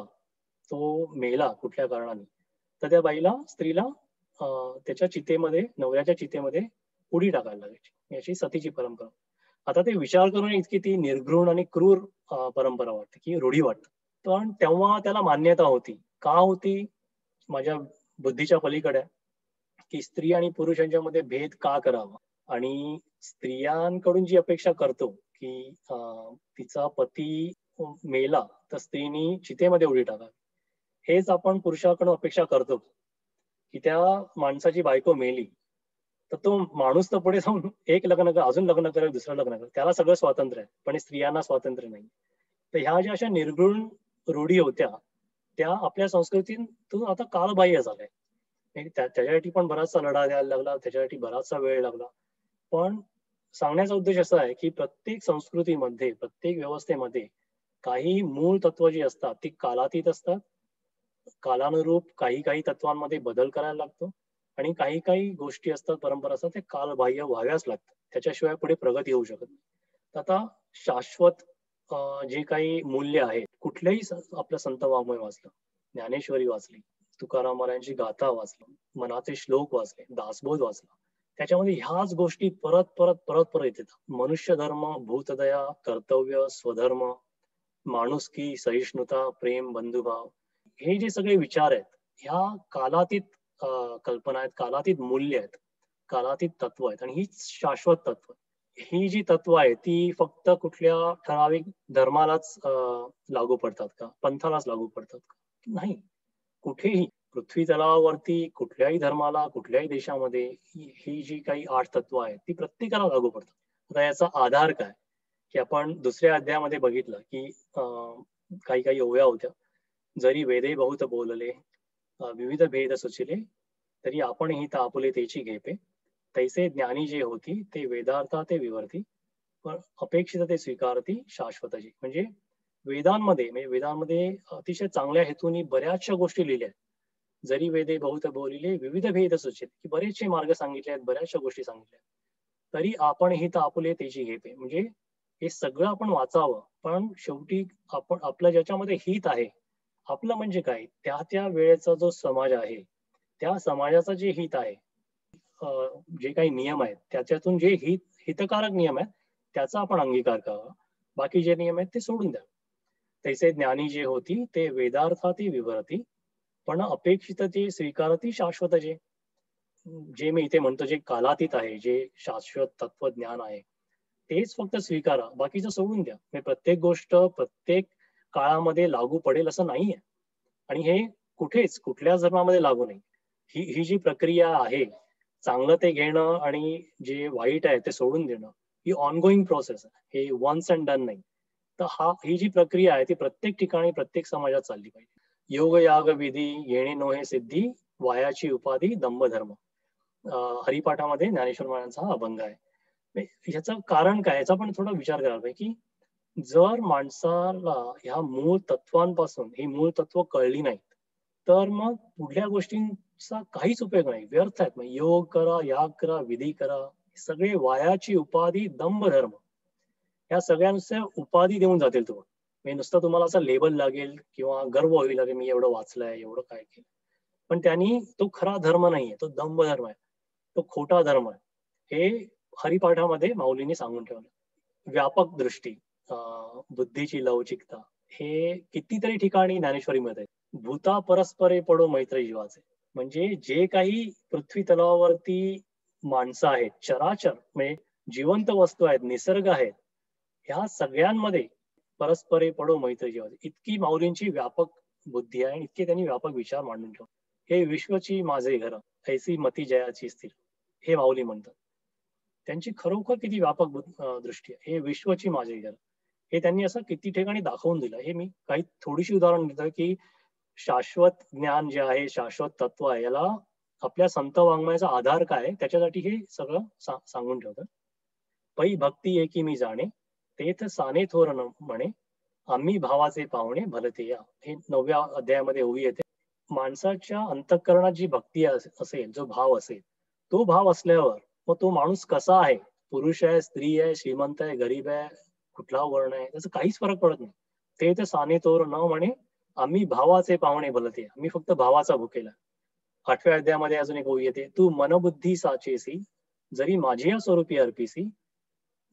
तो मेला कुठल्या कारणाने, तर त्या बाईला, स्त्रीला त्याच्या चितेमध्ये, नवऱ्याच्या चितेमध्ये उडी टाकायला लागायची. याची सतीची परंपरा. आता ते विचार करून इतकी ती निर्घृण आणि क्रूर परंपरा वाटते की रूढी वाटते. पण तेव्हा त्याला मान्यता होती. का होती? माझ्या बुद्धीच्या पलीकडे आहे, की स्त्री आणि पुरुष यांच्यामध्ये भेद का करावा? आणि स्त्रियांकडून जी अपेक्षा करतो की तिचा पती मेला तर स्त्रीनी चितेमध्ये उडी टाकावी. हेच आपण पुरुषाकडून अपेक्षा करतो की त्या माणसाची बायको मेली तर तो माणूस तर पुढे जाऊन एक लग्न कर, अजून लग्न करेल, दुसरं लग्न करेल, त्याला सगळं स्वातंत्र्य आहे, पण स्त्रियांना स्वातंत्र्य नाही. तर ह्या ज्या अशा निर्घृण रूढी होत्या त्या आपल्या संस्कृतीतून आता कालबाह्य झाल्या. त्याच्यासाठी पण बराचसा लढा द्यायला लागला, त्याच्यासाठी बराचसा वेळ लागला. पण सांगण्याचा उद्देश असा आहे की प्रत्येक संस्कृतीमध्ये, प्रत्येक व्यवस्थेमध्ये काही मूळ तत्व जी असतात ती कालातीत असतात. कालानुरूप काही काही तत्वांमध्ये बदल करायला लागतो आणि काही काही गोष्टी असतात, परंपरा असतात, ते कालबाह्य व्हाव्याच लागतात. त्याच्याशिवाय पुढे प्रगती होऊ शकत नाही. तर आता शाश्वत जे काही मूल्य आहेत, कुठल्याही आपलं संत वाङ्मय वाचलं, ज्ञानेश्वरी वाचली, तुकाराम महाराजांची गाथा वाचली, मनाचे श्लोक वाचले, दासबोध वाचला, त्याच्यामध्ये ह्याच गोष्टी परत परत परत परत येतात. मनुष्य धर्म, भूतदया, कर्तव्य, स्वधर्म, माणुसकी, सहिष्णुता, प्रेम, बंधुभाव, हे जे सगळे विचार आहेत, ह्या कालातीत कल्पना आहेत, कालातीत मूल्य आहेत, कालातीत तत्व आहेत आणि ही शाश्वत तत्व. ही जी तत्व आहे ती फक्त कुठल्या ठराविक धर्मालाच लागू पडतात का, पंथालाच लागू पडतात का? नाही. कुठेही पृथ्वी तलावावरती कुठल्याही धर्माला, कुठल्याही देशामध्ये ही जी काही 8 तत्व आहेत ती प्रत्येकाला लागू पडतात. आता याचा आधार काय, की आपण दुसऱ्या अध्यायामध्ये बघितलं की काही काही ओव्या होत्या. जरी वेदे बहुत बोलले, विविध भेद सुचिले, तरी आपण ही तापुले त्याची घेपे, तैसे ज्ञानी जे होती ते वेदार्था ते विवर्ती, पण अपेक्षित ते स्वीकारती शाश्वतची. म्हणजे वेदांमध्ये अतिशय चांगल्या हेतूने बऱ्याचशा गोष्टी लिहिल्या आहेत. जरी वेदे बहुत बोलिले विविध भेद सुचित, की बरेचसे मार्ग सांगितले आहेत, बऱ्याचशा गोष्टी सांगितल्या आहेत. तरी आपण ही तापुले त्याची घेपे, म्हणजे हे सगळं आपण वाचावं, पण शेवटी आपण आपलं ज्याच्यामध्ये हित आहे, आपलं म्हणजे काय, त्या त्या वेळेचा जो समाज आहे, त्या समाजाचं जे हित आहे, जे काही नियम आहेत, त्याच्यातून जे हितकारक नियम आहेत, त्याचा आपण अंगीकार करावा. बाकी जे नियम आहेत ते सोडून द्या. तैसे ज्ञानी जे होती ते वेदार्थाती विवरती, पण अपेक्षित ते स्वीकारती शाश्वत जे. जे मी इथे म्हणतो जे कालातीत आहे, जे शाश्वत तत्वज्ञान आहे, तेच फक्त स्वीकारा, बाकीचं सोडून द्या. म्हणजे प्रत्येक गोष्ट प्रत्येक काळामध्ये लागू पडेल असं नाहीये. आणि हे कुठेच कुठल्याच धर्मामध्ये लागू नाही. ही जी प्रक्रिया आहे, चांगलं ते घेणं आणि जे वाईट आहे ते सोडून देणं, ही ऑनगोईंग प्रोसेस आहे. हे वन्स अँड डन नाही. तर ही जी प्रक्रिया आहे ती प्रत्येक ठिकाणी प्रत्येक समाजात चालली पाहिजे. योग याग विधी येणे नोहे सिद्धी, वायाची उपाधी दंभ धर्म. हरिपाठामध्ये ज्ञानेश्वर महाराजांचा हा अभंग आहे. ह्याचं कारण काय, याचा पण थोडा विचार करायला पाहिजे की जर माणसाला ह्या मूळ तत्वांपासून ही मूळ तत्व कळली नाहीत, तर मग पुढल्या गोष्टींचा काहीच उपयोग नाही, व्यर्थ आहेत. मग योग करा, याग करा, विधी करा, सगळे वायाची उपाधी दंभ धर्म, या सगळ्यांच्या उपाधी देऊन जातील तुम्हाला. म्हणजे नुसतं तुम्हाला असं लेबल लागेल किंवा गर्व होईल, अरे मी एवढं वाचलंय, एवढं काय केलं, पण त्यांनी तो खरा धर्म नाहीये, तो दंभ धर्म आहे, तो खोटा धर्म आहे. हे हरिपाठामध्ये माऊलींनी सांगून ठेवलं. व्यापक दृष्टी, बुद्धीची लवचिकता, हे कितीतरी ठिकाणी ज्ञानेश्वरीमध्ये आहे. भूता परस्परे पडो मैत्री जीवाचे, म्हणजे जे काही पृथ्वी तलावावरती माणसं आहेत, चराचर म्हणजे जिवंत वस्तू आहेत, निसर्ग आहेत, ह्या सगळ्यांमध्ये परस्परे पडो मैत्री जीवाचे, इतकी माऊलींची व्यापक बुद्धी आहे आणि इतके त्यांनी व्यापक विचार मांडून ठेवले. हे विश्वची माझे घर, ऐसी मती जयाची स्थिर, हे माऊली म्हणतात. त्यांची खरोखर किती व्यापक दृष्टी आहे. हे विश्वची माझे घर, हे त्यांनी असं किती ठिकाणी दाखवून दिलं. हे मी काही थोडीशी उदाहरण देतो की शाश्वत ज्ञान जे आहे, शाश्वत तत्व आहे, याला आपल्या संत वाङ्मयाचा आधार काय आहे, त्याच्यासाठी हे सगळं सांगून ठेवतं. पै भक्ती एकी मी जाणे, तेथ साने थोर म्हणे, आम्ही भावाचे पाहुणे भलते या. हे 9व्या अध्यायामध्ये ओवी येते. माणसाच्या अंतःकरणात जी भक्ती असेल, जो भाव असेल, तो भाव असल्यावर मग तो माणूस कसा आहे, पुरुष आहे, स्त्री आहे, श्रीमंत आहे, गरीब आहे, कुठला वर्ण आहे, त्याचा काहीच फरक पडत नाही. ते तर साने तोर न म्हणे, आम्ही भावाचे पाहुणे भलते, आम्ही फक्त भावाचा भुकेला. 8व्या अध्यायामध्ये अजून एक ओवी येते, तू मनबुद्धी साचेसी, जरी माझी या स्वरूपी अर्पिसी,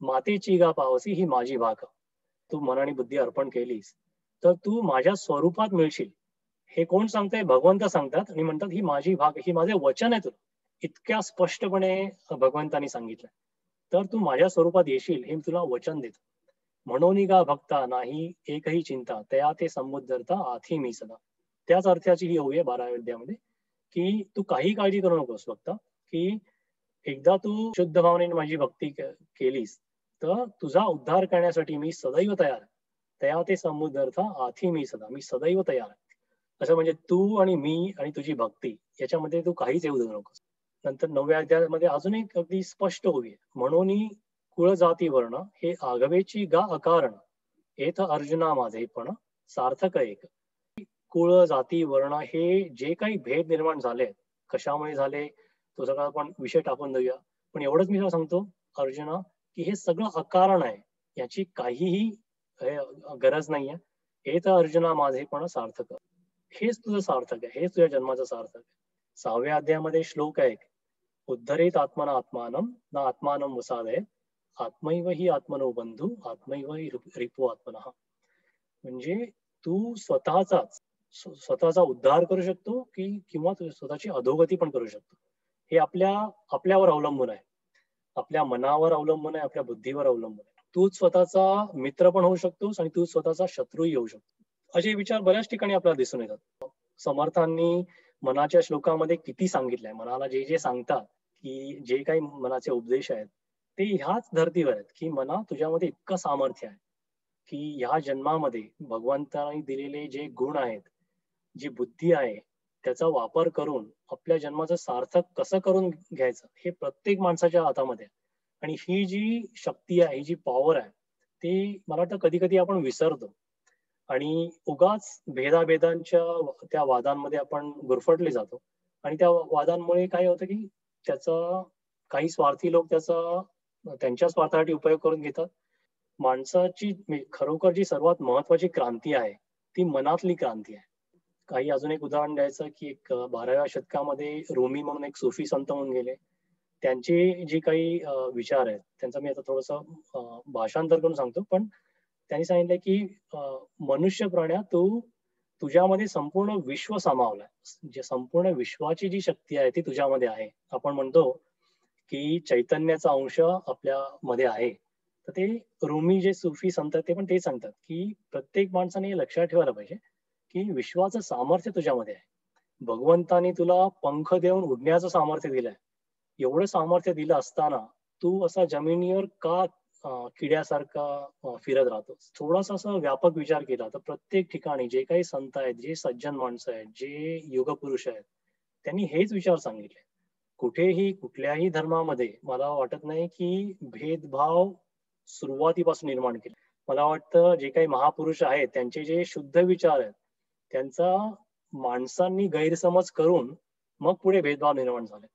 मातेची गा पावसी ही माझी भाका. तू मन आणि बुद्धी अर्पण केलीस तर तू माझ्या स्वरूपात मिळशील. हे कोण सांगतंय, भगवंत सांगतात आणि म्हणतात ही माझी भाग, ही माझे वचन आहे तुला. इतक्या स्पष्टपणे भगवंतानी सांगितलं. तर तू माझ्या स्वरूपात येशील हे मी तुला वचन देतो. म्हणून गा भक्ता नाही एकही चिंता, तया ते समुद्धरता आथी मी सदा. त्याच अर्थाची ही ओवी आहे 12व्या अध्यायामध्ये, की तू काही काळजी करू नकोस फक्त, की एकदा तू शुद्ध भावनेने माझी भक्ती केलीस, तर तुझा उद्धार करण्यासाठी मी सदैव तयार आहे. तया ते समुद्रर्थ आथी मी सदैव तयार आहे. असं म्हणजे तू आणि मी आणि तुझी भक्ती याच्यामध्ये तू काहीच येऊ देऊ नकोस. नंतर 9व्या अध्यायामध्ये अजून एक अगदी स्पष्ट ओवी आहे. म्हणून कुळ जाती वर्ण हे आगवेची गा अकारण, येथ अर्जुना माझे पण सार्थक एक. कुळ जाती वर्ण हे जे काही भेद निर्माण झाले, कशामुळे झाले तो सगळा आपण विषय टाकून देऊया. पण एवढंच मी तुला सांगतो अर्जुना, की हे सगळं अकारण आहे. याची काहीही गरज नाहीये. हे तर अर्जुना माझे पण सार्थक. हेच तुझं सार्थक आहे. हेच तुझ्या जन्माचं सार्थक आहे. 6व्या अध्यायामध्ये श्लोक आहे, उद्धरेत आत्मना आत्मानं ना आत्मानं वसादय, आत्मैव हि आत्मनो बंधू आत्मैव हि रिपू आत्मनः. म्हणजे तू स्वतःचा उद्धार करू शकतो की किंवा तू स्वतःची अधोगती पण करू शकतो. हे आपल्यावर अवलंबून आहे. आपल्या मनावर अवलंबून आहे, आपल्या बुद्धीवर अवलंबून आहे. तूच स्वतःचा मित्र पण होऊ शकतोस आणि तू स्वतःचा शत्रूही होऊ शकतो. असे विचार बऱ्याच ठिकाणी आपल्याला दिसून येतात. समर्थांनी मनाच्या श्लोकामध्ये किती सांगितलंय, मनाला जे जे सांगतात, की जे काही मनाचे उपदेश आहेत, ते ह्याच धर्तीवर आहेत, की मना तुझ्यामध्ये इतकं सामर्थ्य आहे, की ह्या जन्मामध्ये भगवंताने दिलेले जे गुण आहेत, जी बुद्धी आहे, त्याचा वापर करून आपल्या जन्माचं सार्थक कसं करून घ्यायचं, हे प्रत्येक माणसाच्या हातामध्ये आहे. आणि ही जी शक्ती आहे, ही जी पॉवर आहे, ती मला वाटतं कधी-कधी आपण विसरतो. आणि उगाच भेदाभेदांच्या त्या वादांमध्ये आपण गुरफटले जातो. आणि त्या वादांमुळे काय होतं, की त्याचा काही स्वार्थी लोक त्याचा त्यांच्या स्वार्थासाठी उपयोग करून घेतात. माणसाची खरोखर जी सर्वात महत्वाची क्रांती आहे, ती मनातली क्रांती आहे. काही अजून एक उदाहरण द्यायचं, की एक 12व्या शतकामध्ये रुमी म्हणून एक सुफी संत होऊन गेले. त्यांचे जे काही विचार आहेत, त्यांचं मी आता थोडंसं भाषांतर करून सांगतो. पण त्यांनी सांगितलं, की मनुष्य प्राण्या तू तुझ्यामध्ये संपूर्ण विश्व सामावलंय. जे संपूर्ण विश्वाची जी शक्ती आहे ती तुझ्यामध्ये आहे. आपण म्हणतो, की चैतन्याचा अंश आपल्यामध्ये आहे. तर ते रुमी जे सुफी संत आहेत ते पण तेच सांगतात, की प्रत्येक माणसाने हे लक्षात ठेवायला पाहिजे, की विश्वाचं सामर्थ्य तुझ्यामध्ये आहे. भगवंताने तुला पंख देऊन उडण्याचं सामर्थ्य दिलंय. एवढं सामर्थ्य दिलं असताना तू असा जमिनीवर का किड्यासारखा फिरत राहतो. थोडासा असा व्यापक विचार केला तर प्रत्येक ठिकाणी जे काही संत आहेत, जे सज्जन माणसं आहेत, जे युगपुरुष आहेत, त्यांनी हेच विचार सांगितले. कुठेही कुठल्याही धर्मामध्ये मला वाटत नाही की भेदभाव सुरुवातीपासून निर्माण केले. मला वाटतं जे काही महापुरुष आहेत त्यांचे जे शुद्ध विचार आहेत, त्यांचा माणसांनी गैरसमज करून मग पुढे भेदभाव निर्माण झाले.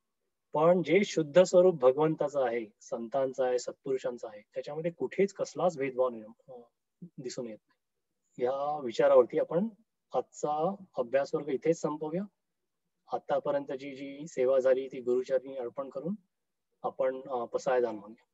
पण जे शुद्ध स्वरूप भगवंताचं आहे, संतांचं आहे, सत्पुरुषांचं आहे, त्याच्यामध्ये कुठेच कसलाच भेदभाव दिसून येत नाही. या विचारावरती आपण आजचा अभ्यास वर्ग इथेच संपवूया. आतापर्यंतची जी सेवा झाली ती गुरुचरणी अर्पण करून आपण पसायदान म्हणूया.